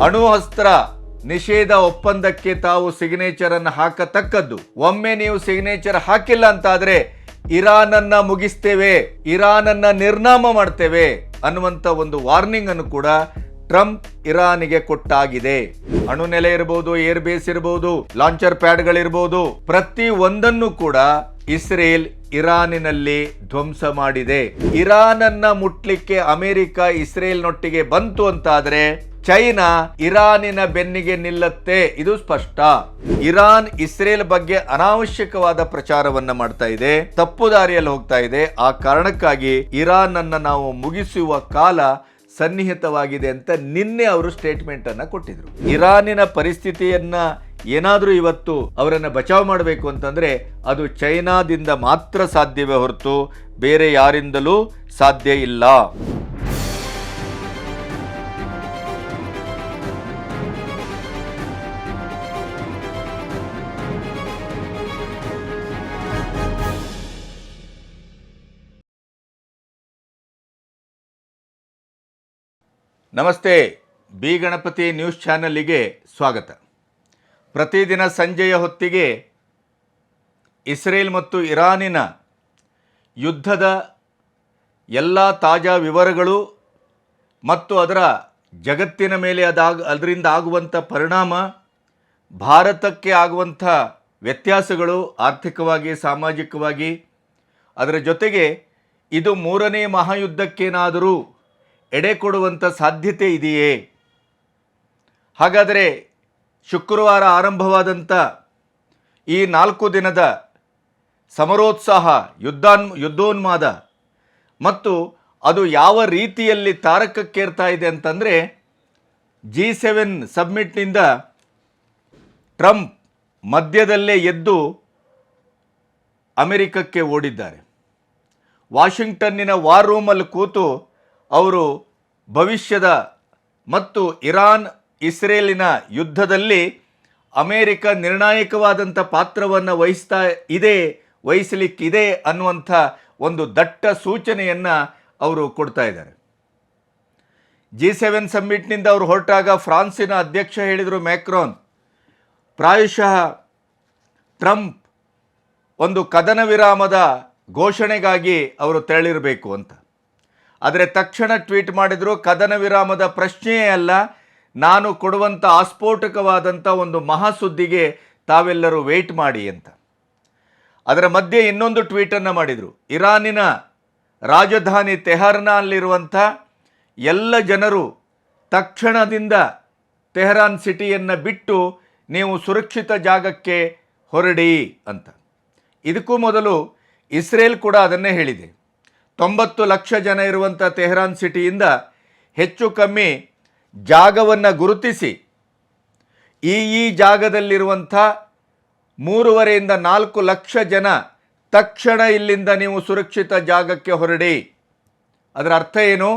ಅಣು ಅಸ್ತ್ರ ನಿಷೇಧ ಒಪ್ಪಂದಕ್ಕೆ ತಾವು ಸಿಗ್ನೇಚರ್ ಅನ್ನು ಹಾಕತಕ್ಕದ್ದು. ಒಮ್ಮೆ ನೀವು ಸಿಗ್ನೇಚರ್ ಹಾಕಿಲ್ಲ ಅಂತಾದ್ರೆ ಇರಾನ್ ಅನ್ನ ಮುಗಿಸ್ತೇವೆ, ಇರಾನ್ ಅನ್ನ ನಿರ್ನಾಮ ಮಾಡ್ತೇವೆ ಅನ್ನುವಂತ ಒಂದು ವಾರ್ನಿಂಗ್ ಅನ್ನು ಕೂಡ ಟ್ರಂಪ್ ಇರಾನಿಗೆ ಕೊಟ್ಟಾಗಿದೆ. ಅಣು ನೆಲೆ ಇರಬಹುದು, ಏರ್ ಬೇಸ್ ಇರಬಹುದು, ಲಾಂಚರ್ ಪ್ಯಾಡ್ಗಳಿರಬಹುದು, ಪ್ರತಿ ಒಂದನ್ನು ಕೂಡ ಇಸ್ರೇಲ್ ಇರಾನಿನಲ್ಲಿ ಧ್ವಂಸ ಮಾಡಿದೆ. ಇರಾನ್ ಅನ್ನ ಮುಟ್ಲಿಕ್ಕೆ ಅಮೆರಿಕ ಇಸ್ರೇಲ್ನೊಟ್ಟಿಗೆ ಬಂತು ಅಂತಾದ್ರೆ ಚೈನಾ ಇರಾನಿನ ಬೆನ್ನಿಗೆ ನಿಲ್ಲತ್ತೆ, ಇದು ಸ್ಪಷ್ಟ. ಇರಾನ್ ಇಸ್ರೇಲ್ ಬಗ್ಗೆ ಅನಾವಶ್ಯಕವಾದ ಪ್ರಚಾರವನ್ನ ಮಾಡ್ತಾ ಇದೆ, ತಪ್ಪು ದಾರಿಯಲ್ಲಿ ಹೋಗ್ತಾ ಇದೆ. ಆ ಕಾರಣಕ್ಕಾಗಿ ಇರಾನ್ ಅನ್ನ ನಾವು ಮುಗಿಸುವ ಕಾಲ ಸನ್ನಿಹಿತವಾಗಿದೆ ಅಂತ ನಿನ್ನೆ ಅವರು ಸ್ಟೇಟ್ಮೆಂಟ್ ಅನ್ನ ಕೊಟ್ಟಿದ್ರು. ಇರಾನಿನ ಪರಿಸ್ಥಿತಿಯನ್ನ ಏನಾದರೂ ಇವತ್ತು ಅವರನ್ನು ಬಚಾವ್ ಮಾಡಬೇಕು ಅಂತಂದ್ರೆ ಅದು ಚೈನಾದಿಂದ ಮಾತ್ರ ಸಾಧ್ಯವೇ ಹೊರತು ಬೇರೆ ಯಾರಿಂದಲೂ ಸಾಧ್ಯ ಇಲ್ಲ. ನಮಸ್ತೆ, ಬಿ ಗಣಪತಿ ನ್ಯೂಸ್ ಚಾನಲ್ಗೆ ಸ್ವಾಗತ. ಪ್ರತಿದಿನ ಸಂಜೆಯ ಹೊತ್ತಿಗೆ ಇಸ್ರೇಲ್ ಮತ್ತು ಇರಾನಿನ ಯುದ್ಧದ ಎಲ್ಲ ತಾಜಾ ವಿವರಗಳು ಮತ್ತು ಅದರ ಜಗತ್ತಿನ ಮೇಲೆ ಅದರಿಂದ ಆಗುವಂಥ ಪರಿಣಾಮ, ಭಾರತಕ್ಕೆ ಆಗುವಂಥ ವ್ಯತ್ಯಾಸಗಳು ಆರ್ಥಿಕವಾಗಿ, ಸಾಮಾಜಿಕವಾಗಿ, ಅದರ ಜೊತೆಗೆ ಇದು ಮೂರನೇ ಮಹಾಯುದ್ಧಕ್ಕೇನಾದರೂ ಎಡೆ ಕೊಡುವಂಥ ಸಾಧ್ಯತೆ ಇದೆಯೇ? ಹಾಗಾದರೆ ಶುಕ್ರವಾರ ಆರಂಭವಾದಂಥ ಈ 4 ದಿನದ ಸಮರೋತ್ಸಾಹ, ಯುದ್ಧೋನ್ಮಾದ ಮತ್ತು ಅದು ಯಾವ ರೀತಿಯಲ್ಲಿ ತಾರಕಕ್ಕೇರ್ತಾ ಇದೆ ಅಂತಂದರೆ, G7 ಸಬ್ಮಿಟ್ನಿಂದ ಟ್ರಂಪ್ ಮಧ್ಯದಲ್ಲೇ ಎದ್ದು ಅಮೆರಿಕಕ್ಕೆ ಓಡಿದ್ದಾರೆ. ವಾಷಿಂಗ್ಟನ್ನಿನ ವಾರ್ ರೂಮಲ್ಲಿ ಕೂತು ಅವರು ಭವಿಷ್ಯದ ಮತ್ತು ಇರಾನ್ ಇಸ್ರೇಲಿನ ಯುದ್ಧದಲ್ಲಿ ಅಮೇರಿಕ ನಿರ್ಣಾಯಕವಾದಂಥ ಪಾತ್ರವನ್ನು ವಹಿಸಲಿಕ್ಕಿದೆ ಅನ್ನುವಂಥ ಒಂದು ದಟ್ಟ ಸೂಚನೆಯನ್ನು ಅವರು ಕೊಡ್ತಾ ಇದ್ದಾರೆ. G7 ಸಮ್ಮಿಟ್ನಿಂದ ಅವರು ಹೊರಟಾಗ ಫ್ರಾನ್ಸಿನ ಅಧ್ಯಕ್ಷ ಹೇಳಿದರು, ಮ್ಯಾಕ್ರಾನ್, ಪ್ರಾಯಶಃ ಟ್ರಂಪ್ ಒಂದು ಕದನ ವಿರಾಮದ ಘೋಷಣೆಗಾಗಿ ಅವರು ತೆರಳಿರಬೇಕು ಅಂತ. ಆದರೆ ತಕ್ಷಣ ಟ್ವೀಟ್ ಮಾಡಿದರು, ಕದನ ವಿರಾಮದ ಪ್ರಶ್ನೆಯೇ ಅಲ್ಲ, ನಾನು ಕೊಡುವಂಥ ಆಸ್ಫೋಟಕವಾದಂಥ ಒಂದು ಮಹಾಸುದ್ದಿಗೆ ತಾವೆಲ್ಲರೂ ವೇಟ್ ಮಾಡಿ ಅಂತ. ಅದರ ಮಧ್ಯೆ ಇನ್ನೊಂದು ಟ್ವೀಟನ್ನು ಮಾಡಿದರು. ಇರಾನಿನ ರಾಜಧಾನಿ ತೆಹರಾನ್ನಲ್ಲಿರುವಂಥ ಎಲ್ಲ ಜನರು ತಕ್ಷಣದಿಂದ ತೆಹರಾನ್ ಸಿಟಿಯನ್ನು ಬಿಟ್ಟು ನೀವು ಸುರಕ್ಷಿತ ಜಾಗಕ್ಕೆ ಹೊರಡಿ ಅಂತ. ಇದಕ್ಕೂ ಮೊದಲು ಇಸ್ರೇಲ್ ಕೂಡ ಅದನ್ನೇ ಹೇಳಿದೆ. 90 ಲಕ್ಷ ಜನ ಇರುವಂಥ ತೆಹರಾನ್ ಸಿಟಿಯಿಂದ ಹೆಚ್ಚು ಕಮ್ಮಿ ಜಾಗವನ್ನು ಗುರುತಿಸಿ ಈ ಜಾಗದಲ್ಲಿರುವಂಥ 3.5 ರಿಂದ 4 ಲಕ್ಷ ಜನ ತಕ್ಷಣ ಇಲ್ಲಿಂದ ನೀವು ಸುರಕ್ಷಿತ ಜಾಗಕ್ಕೆ ಹೊರಡಿ. ಅದರ ಅರ್ಥ ಏನು?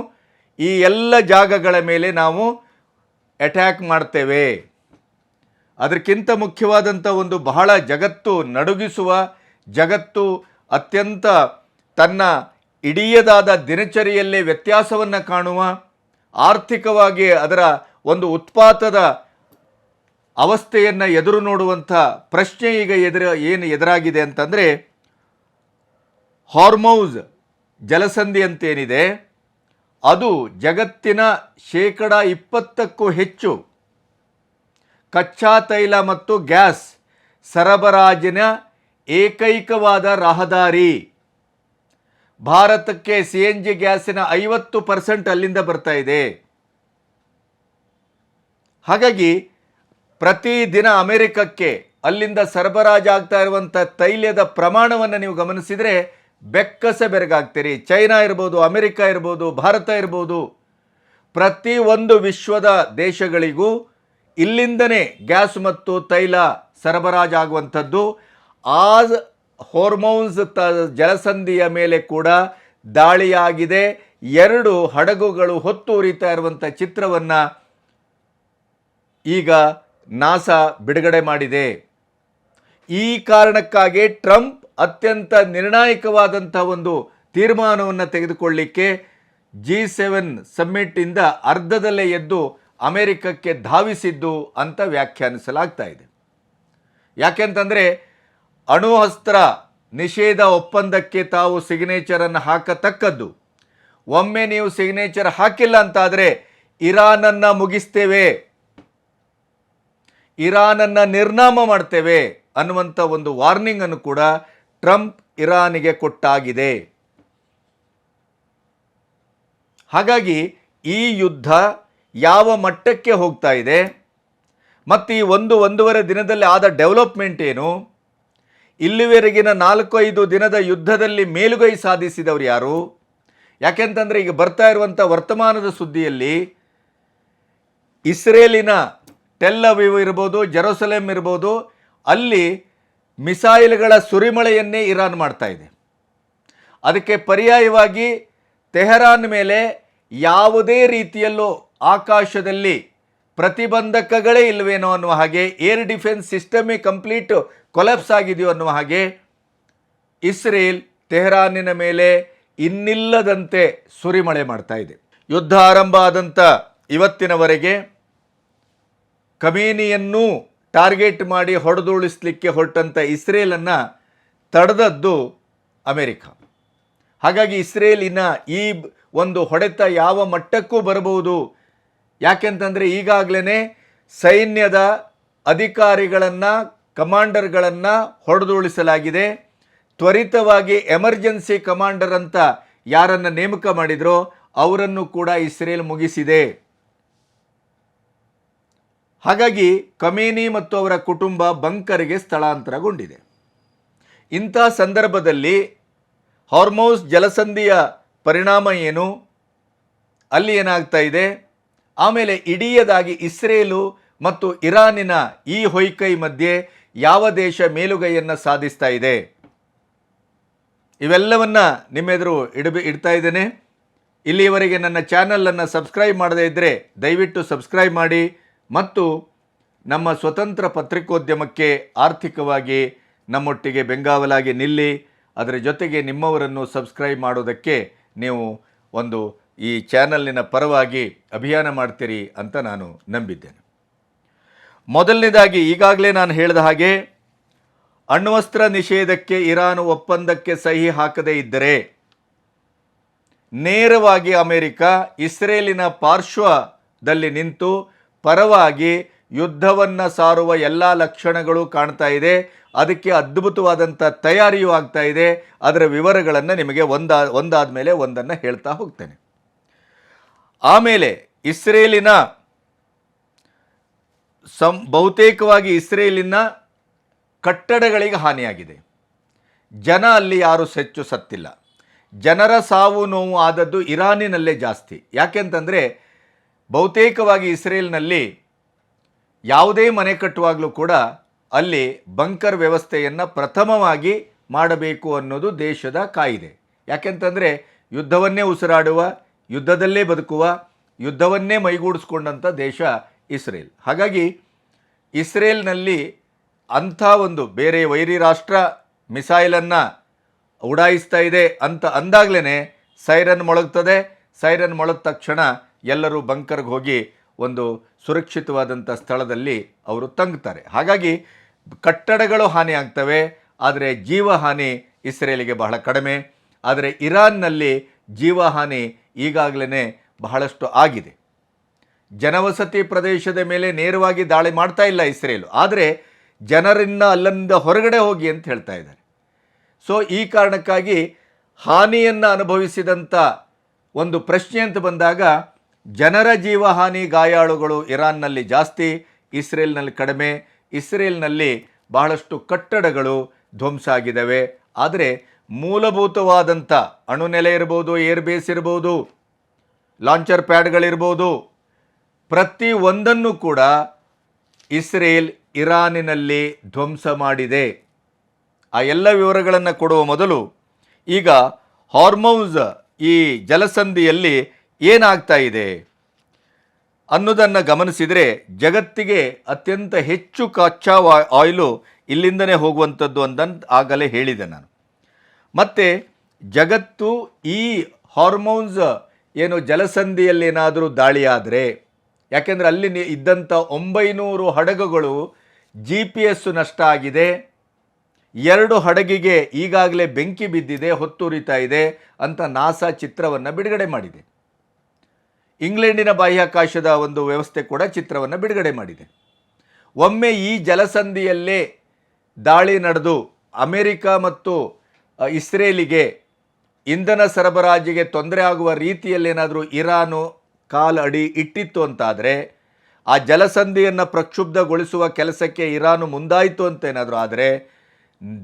ಈ ಎಲ್ಲ ಜಾಗಗಳ ಮೇಲೆ ನಾವು ಅಟ್ಯಾಕ್ ಮಾಡ್ತೇವೆ. ಅದಕ್ಕಿಂತ ಮುಖ್ಯವಾದಂಥ ಒಂದು ಬಹಳ ಜಗತ್ತು ನಡುಗಿಸುವ, ಜಗತ್ತು ಅತ್ಯಂತ ತನ್ನ ಇಡೀದಾದ ದಿನಚರಿಯಲ್ಲೇ ವ್ಯತ್ಯಾಸವನ್ನು ಕಾಣುವ, ಆರ್ಥಿಕವಾಗಿ ಅದರ ಒಂದು ಉತ್ಪಾತದ ಅವಸ್ಥೆಯನ್ನು ಎದುರು ನೋಡುವಂಥ ಪ್ರಶ್ನೆ ಈಗ ಎದುರಾಗಿದೆ ಅಂತಂದರೆ, ಹಾರ್ಮೌಜ್ ಜಲಸಂಧಿ ಅಂತೇನಿದೆ ಅದು ಜಗತ್ತಿನ 20%ಕ್ಕೂ ಹೆಚ್ಚು ಕಚ್ಚಾ ತೈಲ ಮತ್ತು ಗ್ಯಾಸ್ ಸರಬರಾಜಿನ ಏಕೈಕವಾದ ರಹದಾರಿ. ಭಾರತಕ್ಕೆ CNG ಗ್ಯಾಸಿನ 50% ಅಲ್ಲಿಂದ ಬರ್ತಾ ಇದೆ. ಹಾಗಾಗಿ ಪ್ರತಿದಿನ ಅಮೆರಿಕಕ್ಕೆ ಅಲ್ಲಿಂದ ಸರಬರಾಜಾಗ್ತಾ ಇರುವಂಥ ತೈಲದ ಪ್ರಮಾಣವನ್ನು ನೀವು ಗಮನಿಸಿದರೆ ಬೆಕ್ಕಸ ಬೆರಗಾಗ್ತೀರಿ. ಚೈನಾ ಇರ್ಬೋದು, ಅಮೆರಿಕ ಇರ್ಬೋದು, ಭಾರತ ಇರ್ಬೋದು, ಪ್ರತಿ ಒಂದು ವಿಶ್ವದ ದೇಶಗಳಿಗೂ ಇಲ್ಲಿಂದನೇ ಗ್ಯಾಸ್ ಮತ್ತು ತೈಲ ಸರಬರಾಜಾಗುವಂಥದ್ದು. ಆ ಹಾರ್ಮೌಜ್ ಜಲಸಂಧಿಯ ಮೇಲೆ ಕೂಡ ದಾಳಿಯಾಗಿದೆ. 2 ಹಡಗುಗಳು ಹೊತ್ತು ಉರಿತಾ ಇರುವಂಥ ಚಿತ್ರವನ್ನು ಈಗ ನಾಸಾ ಬಿಡುಗಡೆ ಮಾಡಿದೆ. ಈ ಕಾರಣಕ್ಕಾಗಿ ಟ್ರಂಪ್ ಅತ್ಯಂತ ನಿರ್ಣಾಯಕವಾದಂಥ ಒಂದು ತೀರ್ಮಾನವನ್ನು ತೆಗೆದುಕೊಳ್ಳಿಕ್ಕೆ G7 ಸಮ್ಮಿಟಿಂದ ಅರ್ಧದಲ್ಲೇ ಎದ್ದು ಅಮೆರಿಕಕ್ಕೆ ಧಾವಿಸಿದ್ದು ಅಂತ ವ್ಯಾಖ್ಯಾನಿಸಲಾಗ್ತಾ ಇದೆ. ಯಾಕೆಂತಂದರೆ ಅಣುಅಸ್ತ್ರ ನಿಷೇಧ ಒಪ್ಪಂದಕ್ಕೆ ತಾವು ಸಿಗ್ನೇಚರನ್ನು ಹಾಕತಕ್ಕದ್ದು. ಒಮ್ಮೆ ನೀವು ಸಿಗ್ನೇಚರ್ ಹಾಕಿಲ್ಲ ಅಂತಾದರೆ ಇರಾನನ್ನು ಮುಗಿಸ್ತೇವೆ, ಇರಾನನ್ನು ನಿರ್ನಾಮ ಮಾಡ್ತೇವೆ ಅನ್ನುವಂಥ ಒಂದು ವಾರ್ನಿಂಗ್ ಅನ್ನು ಕೂಡ ಟ್ರಂಪ್ ಇರಾನಿಗೆ ಕೊಟ್ಟಾಗಿದೆ. ಹಾಗಾಗಿ ಈ ಯುದ್ಧ ಯಾವ ಮಟ್ಟಕ್ಕೆ ಹೋಗ್ತಾ ಇದೆ ಮತ್ತು ಈ ಒಂದೂವರೆ ದಿನದಲ್ಲಿ ಆದ ಡೆವಲಪ್ಮೆಂಟ್ ಏನು, ಇಲ್ಲಿವರೆಗಿನ 4-5 ದಿನದ ಯುದ್ಧದಲ್ಲಿ ಮೇಲುಗೈ ಸಾಧಿಸಿದವರು ಯಾರು? ಯಾಕೆಂತಂದರೆ ಈಗ ಬರ್ತಾ ಇರುವಂಥ ವರ್ತಮಾನದ ಸುದ್ದಿಯಲ್ಲಿ ಇಸ್ರೇಲಿನ ಟೆಲ್ ಅವೀವ್ ಇರ್ಬೋದು, ಜೆರುಸಲೆಮ್ ಇರ್ಬೋದು, ಅಲ್ಲಿ ಮಿಸೈಲ್ಗಳ ಸುರಿಮಳೆಯನ್ನೇ ಇರಾನ್ ಮಾಡ್ತಾ ಇದೆ. ಅದಕ್ಕೆ ಪರ್ಯಾಯವಾಗಿ ತೆಹರಾನ್ ಮೇಲೆ ಯಾವುದೇ ರೀತಿಯಲ್ಲೂ ಆಕಾಶದಲ್ಲಿ ಪ್ರತಿಬಂಧಕಗಳೇ ಇಲ್ಲವೇನೋ ಅನ್ನುವ ಹಾಗೆ, ಏರ್ ಡಿಫೆನ್ಸ್ ಸಿಸ್ಟಮೇ ಕಂಪ್ಲೀಟ್ ಕೊಲ್ಯಾಪ್ಸ್ ಆಗಿದೆಯೋ ಅನ್ನುವ ಹಾಗೆ ಇಸ್ರೇಲ್ ತೆಹರಾನಿನ ಮೇಲೆ ಇನ್ನಿಲ್ಲದಂತೆ ಸುರಿಮಳೆ ಮಾಡ್ತಾ ಇದೆ. ಯುದ್ಧ ಆರಂಭ ಆದಂಥ ಇವತ್ತಿನವರೆಗೆ ಖಮೇನಿಯನ್ನು ಟಾರ್ಗೆಟ್ ಮಾಡಿ ಹೊಡೆದುರುಳಿಸಲಿಕ್ಕೆ ಹೊರಟಂಥ ಇಸ್ರೇಲನ್ನು ತಡೆದದ್ದು ಅಮೆರಿಕ. ಹಾಗಾಗಿ ಇಸ್ರೇಲಿನ ಈ ಒಂದು ಹೊಡೆತ ಯಾವ ಮಟ್ಟಕ್ಕೂ ಬರಬಹುದು. ಯಾಕೆಂತಂದರೆ ಈಗಾಗಲೇ ಸೈನ್ಯದ ಅಧಿಕಾರಿಗಳನ್ನು, ಕಮಾಂಡರ್ಗಳನ್ನು ಹೊಡೆದುರುಳಿಸಲಾಗಿದೆ. ತ್ವರಿತವಾಗಿ ಎಮರ್ಜೆನ್ಸಿ ಕಮಾಂಡರ್ ಅಂತ ಯಾರನ್ನು ನೇಮಕ ಮಾಡಿದ್ರೋ ಅವರನ್ನು ಕೂಡ ಇಸ್ರೇಲ್ ಮುಗಿಸಿದೆ. ಹಾಗಾಗಿ ಖಮೇನಿ ಮತ್ತು ಅವರ ಕುಟುಂಬ ಬಂಕರ್ಗೆ ಸ್ಥಳಾಂತರಗೊಂಡಿದೆ. ಇಂಥ ಸಂದರ್ಭದಲ್ಲಿ ಹಾರ್ಮೋಸ್ ಜಲಸಂಧಿಯ ಪರಿಣಾಮ ಏನು, ಅಲ್ಲಿ ಏನಾಗ್ತಾ ಇದೆ, ಆಮೇಲೆ ಇಡೀಯದಾಗಿ ಇಸ್ರೇಲು ಮತ್ತು ಇರಾನಿನ ಈ ಹೊಯ್ಕೈ ಮಧ್ಯೆ ಯಾವ ದೇಶ ಮೇಲುಗೈಯನ್ನು ಸಾಧಿಸ್ತಾ ಇದೆ, ಇವೆಲ್ಲವನ್ನು ನಿಮ್ಮೆದುರು ಇಡ್ತಾ ಇದ್ದೇನೆ. ಇಲ್ಲಿಯವರೆಗೆ ನನ್ನ ಚಾನಲನ್ನು ಸಬ್ಸ್ಕ್ರೈಬ್ ಮಾಡದೇ ಇದ್ದರೆ ದಯವಿಟ್ಟು ಸಬ್ಸ್ಕ್ರೈಬ್ ಮಾಡಿ ಮತ್ತು ನಮ್ಮ ಸ್ವತಂತ್ರ ಪತ್ರಿಕೋದ್ಯಮಕ್ಕೆ ಆರ್ಥಿಕವಾಗಿ ನಮ್ಮೊಟ್ಟಿಗೆ ಬೆಂಗಾವಲಾಗಿ ನಿಲ್ಲಿ. ಅದರ ಜೊತೆಗೆ ನಿಮ್ಮವರನ್ನು ಸಬ್ಸ್ಕ್ರೈಬ್ ಮಾಡೋದಕ್ಕೆ ನೀವು ಒಂದು ಈ ಚಾನಲಿನ ಪರವಾಗಿ ಅಭಿಯಾನ ಮಾಡ್ತೀರಿ ಅಂತ ನಾನು ನಂಬಿದ್ದೇನೆ. ಮೊದಲನೇದಾಗಿ ಈಗಾಗಲೇ ನಾನು ಹೇಳಿದ ಹಾಗೆ ಅಣ್ವಸ್ತ್ರ ನಿಷೇಧಕ್ಕೆ ಇರಾನ್ ಒಪ್ಪಂದಕ್ಕೆ ಸಹಿ ಹಾಕದೇ ಇದ್ದರೆ ನೇರವಾಗಿ ಅಮೆರಿಕ ಇಸ್ರೇಲಿನ ಪಾರ್ಶ್ವದಲ್ಲಿ ನಿಂತು ಪರವಾಗಿ ಯುದ್ಧವನ್ನು ಸಾರುವ ಎಲ್ಲ ಲಕ್ಷಣಗಳು ಕಾಣ್ತಾ ಇದೆ. ಅದಕ್ಕೆ ಅದ್ಭುತವಾದಂಥ ತಯಾರಿಯೂ ಆಗ್ತಾ ಇದೆ. ಅದರ ವಿವರಗಳನ್ನು ನಿಮಗೆ ಒಂದಾದ ಮೇಲೆ ಒಂದನ್ನು ಹೇಳ್ತಾ ಹೋಗ್ತೇನೆ. ಆಮೇಲೆ ಇಸ್ರೇಲಿನ ಬಹುತೇಕವಾಗಿ ಇಸ್ರೇಲಿನ ಕಟ್ಟಡಗಳಿಗೆ ಹಾನಿಯಾಗಿದೆ. ಜನ ಅಲ್ಲಿ ಯಾರೂ ಹೆಚ್ಚು ಸತ್ತಿಲ್ಲ. ಜನರ ಸಾವು ನೋವು ಆದದ್ದು ಇರಾನಿನಲ್ಲೇ ಜಾಸ್ತಿ. ಯಾಕೆಂತಂದರೆ ಬಹುತೇಕವಾಗಿ ಇಸ್ರೇಲ್ನಲ್ಲಿ ಯಾವುದೇ ಮನೆ ಕಟ್ಟುವಾಗಲೂ ಕೂಡ ಅಲ್ಲಿ ಬಂಕರ್ ವ್ಯವಸ್ಥೆಯನ್ನು ಪ್ರಥಮವಾಗಿ ಮಾಡಬೇಕು ಅನ್ನೋದು ದೇಶದ ಕಾಯಿದೆ. ಯಾಕೆಂತಂದರೆ ಯುದ್ಧವನ್ನೇ ಉಸಿರಾಡುವ, ಯುದ್ಧದಲ್ಲೇ ಬದುಕುವ, ಯುದ್ಧವನ್ನೇ ಮೈಗೂಡಿಸ್ಕೊಂಡಂಥ ದೇಶ ಇಸ್ರೇಲ್. ಹಾಗಾಗಿ ಇಸ್ರೇಲ್ನಲ್ಲಿ ಅಂಥ ಒಂದು ಬೇರೆ ವೈರಿ ರಾಷ್ಟ್ರ ಮಿಸೈಲನ್ನು ಉಡಾಯಿಸ್ತಾ ಇದೆ ಅಂತ ಅಂದಾಗಲೇ ಸೈರನ್ ಮೊಳಗ್ತದೆ. ಸೈರನ್ ಮೊಳದ ತಕ್ಷಣ ಎಲ್ಲರೂ ಬಂಕರ್ಗೆ ಹೋಗಿ ಒಂದು ಸುರಕ್ಷಿತವಾದಂಥ ಸ್ಥಳದಲ್ಲಿ ಅವರು ತಂಗ್ತಾರೆ. ಹಾಗಾಗಿ ಕಟ್ಟಡಗಳು ಹಾನಿ ಆಗ್ತವೆ, ಆದರೆ ಜೀವಹಾನಿ ಇಸ್ರೇಲಿಗೆ ಬಹಳ ಕಡಿಮೆ. ಆದರೆ ಇರಾನ್ನಲ್ಲಿ ಜೀವಹಾನಿ ಈಗಾಗಲೇ ಬಹಳಷ್ಟು ಆಗಿದೆ. ಜನವಸತಿ ಪ್ರದೇಶದ ಮೇಲೆ ನೇರವಾಗಿ ದಾಳಿ ಮಾಡ್ತಾ ಇಲ್ಲ ಇಸ್ರೇಲು, ಆದರೆ ಜನರನ್ನು ಅಲ್ಲಿಂದ ಹೊರಗಡೆ ಹೋಗಿ ಅಂತ ಹೇಳ್ತಾ ಇದ್ದಾರೆ. ಸೊ ಈ ಕಾರಣಕ್ಕಾಗಿ ಹಾನಿಯನ್ನು ಅನುಭವಿಸಿದಂಥ ಒಂದು ಪ್ರಶ್ನೆ ಅಂತ ಬಂದಾಗ ಜನರ ಜೀವಹಾನಿ, ಗಾಯಾಳುಗಳು ಇರಾನ್ನಲ್ಲಿ ಜಾಸ್ತಿ, ಇಸ್ರೇಲ್ನಲ್ಲಿ ಕಡಿಮೆ. ಇಸ್ರೇಲ್ನಲ್ಲಿ ಬಹಳಷ್ಟು ಕಟ್ಟಡಗಳು ಧ್ವಂಸ ಆಗಿದ್ದಾವೆ. ಆದರೆ ಮೂಲಭೂತವಾದಂಥ ಅಣುನೆಲೆ ಇರ್ಬೋದು, ಏರ್ ಬೇಸ್ ಇರ್ಬೋದು, ಲಾಂಚರ್ ಪ್ಯಾಡ್ಗಳಿರ್ಬೋದು, ಪ್ರತಿ ಒಂದನ್ನು ಕೂಡ ಇಸ್ರೇಲ್ ಇರಾನಿನಲ್ಲಿ ಧ್ವಂಸ ಮಾಡಿದೆ. ಆ ಎಲ್ಲ ವಿವರಗಳನ್ನು ಕೊಡುವ ಮೊದಲು ಈಗ ಹಾರ್ಮೋಸ್ ಈ ಜಲಸಂಧಿಯಲ್ಲಿ ಏನಾಗ್ತಾ ಇದೆ ಅನ್ನೋದನ್ನು ಗಮನಿಸಿದರೆ ಜಗತ್ತಿಗೆ ಅತ್ಯಂತ ಹೆಚ್ಚು ಕಚ್ಚಾ ಆಯಿಲು ಇಲ್ಲಿಂದನೇ ಹೋಗುವಂಥದ್ದು ಅಂತಂದು ಆಗಲೇ ಹೇಳಿದೆ ನಾನು. ಮತ್ತು ಜಗತ್ತು ಈ ಹಾರ್ಮೋನ್ಸ್ ಏನು ಜಲಸಂಧಿಯಲ್ಲಿ ಏನಾದರೂ ದಾಳಿಯಾದರೆ ಯಾಕೆಂದರೆ ಅಲ್ಲಿ ಇದ್ದಂಥ 900 ಹಡಗುಗಳು GPS ನಷ್ಟ ಆಗಿದೆ. 2 ಹಡಗಿಗೆ ಈಗಾಗಲೇ ಬೆಂಕಿ ಬಿದ್ದಿದೆ, ಹೊತ್ತುರಿತಾ ಇದೆ ಅಂತ ನಾಸಾ ಚಿತ್ರವನ್ನು ಬಿಡುಗಡೆ ಮಾಡಿದೆ. ಇಂಗ್ಲೆಂಡಿನ ಬಾಹ್ಯಾಕಾಶದ ಒಂದು ವ್ಯವಸ್ಥೆ ಕೂಡ ಚಿತ್ರವನ್ನು ಬಿಡುಗಡೆ ಮಾಡಿದೆ. ಒಮ್ಮೆ ಈ ಜಲಸಂಧಿಯಲ್ಲೇ ದಾಳಿ ನಡೆದು ಅಮೆರಿಕ ಮತ್ತು ಇಸ್ರೇಲಿಗೆ ಇಂಧನ ಸರಬರಾಜಿಗೆ ತೊಂದರೆ ಆಗುವ ರೀತಿಯಲ್ಲೇನಾದರೂ ಇರಾನು ಕಾಲಡಿ ಇಟ್ಟಿತ್ತು ಅಂತಾದರೆ, ಆ ಜಲಸಂಧಿಯನ್ನು ಪ್ರಕ್ಷುಬ್ಧಗೊಳಿಸುವ ಕೆಲಸಕ್ಕೆ ಇರಾನು ಮುಂದಾಯಿತು ಅಂತ ಏನಾದರೂ ಆದರೆ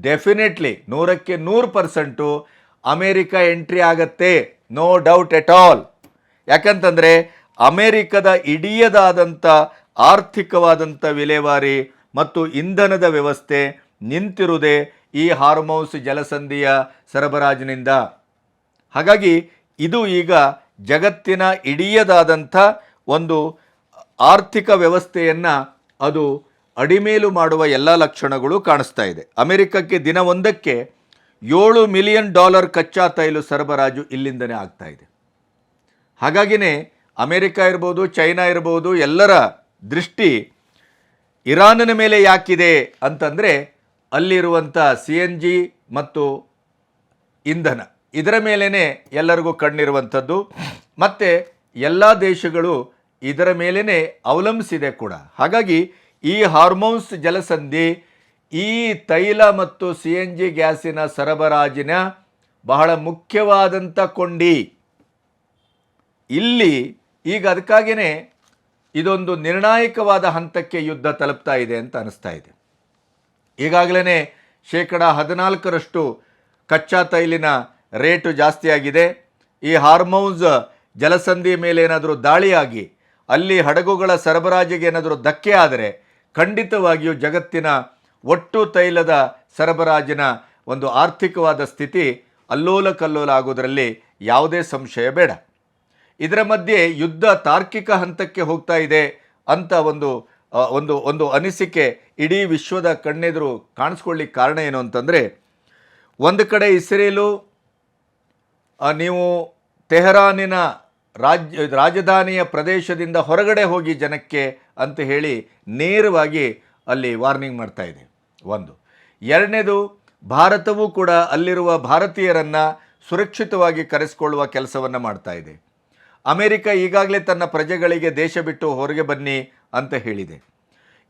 ಡೆಫಿನೆಟ್ಲಿ 100ಕ್ಕೆ 100% ಅಮೇರಿಕ ಎಂಟ್ರಿ ಆಗತ್ತೆ, ನೋ ಡೌಟ್ ಎಟ್ ಆಲ್. ಯಾಕಂತಂದರೆ ಅಮೇರಿಕದ ಇಡೀದಾದಂಥ ಆರ್ಥಿಕವಾದಂಥ ವಿಲೇವಾರಿ ಮತ್ತು ಇಂಧನದ ವ್ಯವಸ್ಥೆ ನಿಂತಿರುವುದೇ ಈ ಹಾರ್ಮೌಸ್ ಜಲಸಂಧಿಯ ಸರಬರಾಜಿನಿಂದ. ಹಾಗಾಗಿ ಇದು ಈಗ ಜಗತ್ತಿನ ಇಡೀದಾದಂಥ ಒಂದು ಆರ್ಥಿಕ ವ್ಯವಸ್ಥೆಯನ್ನು ಅದು ಅಡಿಮೇಲು ಮಾಡುವ ಎಲ್ಲ ಲಕ್ಷಣಗಳು ಕಾಣಿಸ್ತಾ ಇದೆ. ಅಮೆರಿಕಕ್ಕೆ ದಿನವೊಂದಕ್ಕೆ $7 ಮಿಲಿಯನ್ ಕಚ್ಚಾ ತೈಲ ಸರಬರಾಜು ಇಲ್ಲಿಂದನೇ ಆಗ್ತಾ ಇದೆ. ಹಾಗಾಗಿನೇ ಅಮೆರಿಕ ಇರ್ಬೋದು, ಚೈನಾ ಇರ್ಬೋದು, ಎಲ್ಲರ ದೃಷ್ಟಿ ಇರಾನಿನ ಮೇಲೆ ಯಾಕಿದೆ ಅಂತಂದರೆ ಅಲ್ಲಿರುವಂಥ CNG ಮತ್ತು ಇಂಧನ ಇದರ ಮೇಲೇ ಎಲ್ಲರಿಗೂ ಕಣ್ಣಿರುವಂಥದ್ದು. ಮತ್ತು ಎಲ್ಲ ದೇಶಗಳು ಇದರ ಮೇಲೇ ಅವಲಂಬಿಸಿದೆ ಕೂಡ. ಹಾಗಾಗಿ ಈ ಹಾರ್ಮೌಸ್ ಜಲಸಂಧಿ ಈ ತೈಲ ಮತ್ತು CNG ಗ್ಯಾಸಿನ ಸರಬರಾಜಿನ ಬಹಳ ಮುಖ್ಯವಾದಂಥ ಕೊಂಡಿ. ಇಲ್ಲಿ ಈಗ ಅದಕ್ಕಾಗಿಯೇ ಇದೊಂದು ನಿರ್ಣಾಯಕವಾದ ಹಂತಕ್ಕೆ ಯುದ್ಧ ತಲುಪ್ತಾ ಇದೆ ಅಂತ ಅನಿಸ್ತಾ ಇದೆ. ಈಗಾಗಲೇ 14% ಕಚ್ಚಾ ತೈಲಿನ ರೇಟು ಜಾಸ್ತಿಯಾಗಿದೆ. ಈ ಹಾರ್ಮೌಸ್ ಜಲಸಂಧಿ ಮೇಲೆ ಏನಾದರೂ ದಾಳಿಯಾಗಿ ಅಲ್ಲಿ ಹಡಗುಗಳ ಸರಬರಾಜಿಗೆ ಏನಾದರೂ ಧಕ್ಕೆ ಆದರೆ ಖಂಡಿತವಾಗಿಯೂ ಜಗತ್ತಿನ ಒಟ್ಟು ತೈಲದ ಸರಬರಾಜಿನ ಒಂದು ಆರ್ಥಿಕವಾದ ಸ್ಥಿತಿ ಅಲ್ಲೋಲ ಕಲ್ಲೋಲ ಆಗೋದರಲ್ಲಿ ಯಾವುದೇ ಸಂಶಯ ಬೇಡ. ಇದರ ಮಧ್ಯೆ ಯುದ್ಧ ತಾರ್ಕಿಕ ಹಂತಕ್ಕೆ ಹೋಗ್ತಾ ಇದೆ ಅಂತ ಒಂದು ಅನಿಸಿಕೆ ಇಡೀ ವಿಶ್ವದ ಕಣ್ಣೆದುರು ಕಾಣಿಸ್ಕೊಳ್ಳಿಕ್ಕೆ ಕಾರಣ ಏನು ಅಂತಂದರೆ, ಒಂದು ಕಡೆ ಇಸ್ರೇಲು ನೀವು ತೆಹರಾನಿನ ರಾಜಧಾನಿಯ ಪ್ರದೇಶದಿಂದ ಹೊರಗಡೆ ಹೋಗಿ ಜನಕ್ಕೆ ಅಂತ ಹೇಳಿ ನೇರವಾಗಿ ಅಲ್ಲಿ ವಾರ್ನಿಂಗ್ ಮಾಡ್ತಾ ಇದೆ. ಒಂದು. ಎರಡನೇದು, ಭಾರತವೂ ಕೂಡ ಅಲ್ಲಿರುವ ಭಾರತೀಯರನ್ನು ಸುರಕ್ಷಿತವಾಗಿ ಕರೆಸಿಕೊಳ್ಳುವ ಕೆಲಸವನ್ನು ಮಾಡ್ತಾ ಇದೆ. ಅಮೆರಿಕ ಈಗಾಗಲೇ ತನ್ನ ಪ್ರಜೆಗಳಿಗೆ ದೇಶ ಬಿಟ್ಟು ಹೊರಗೆ ಬನ್ನಿ ಅಂತ ಹೇಳಿದೆ.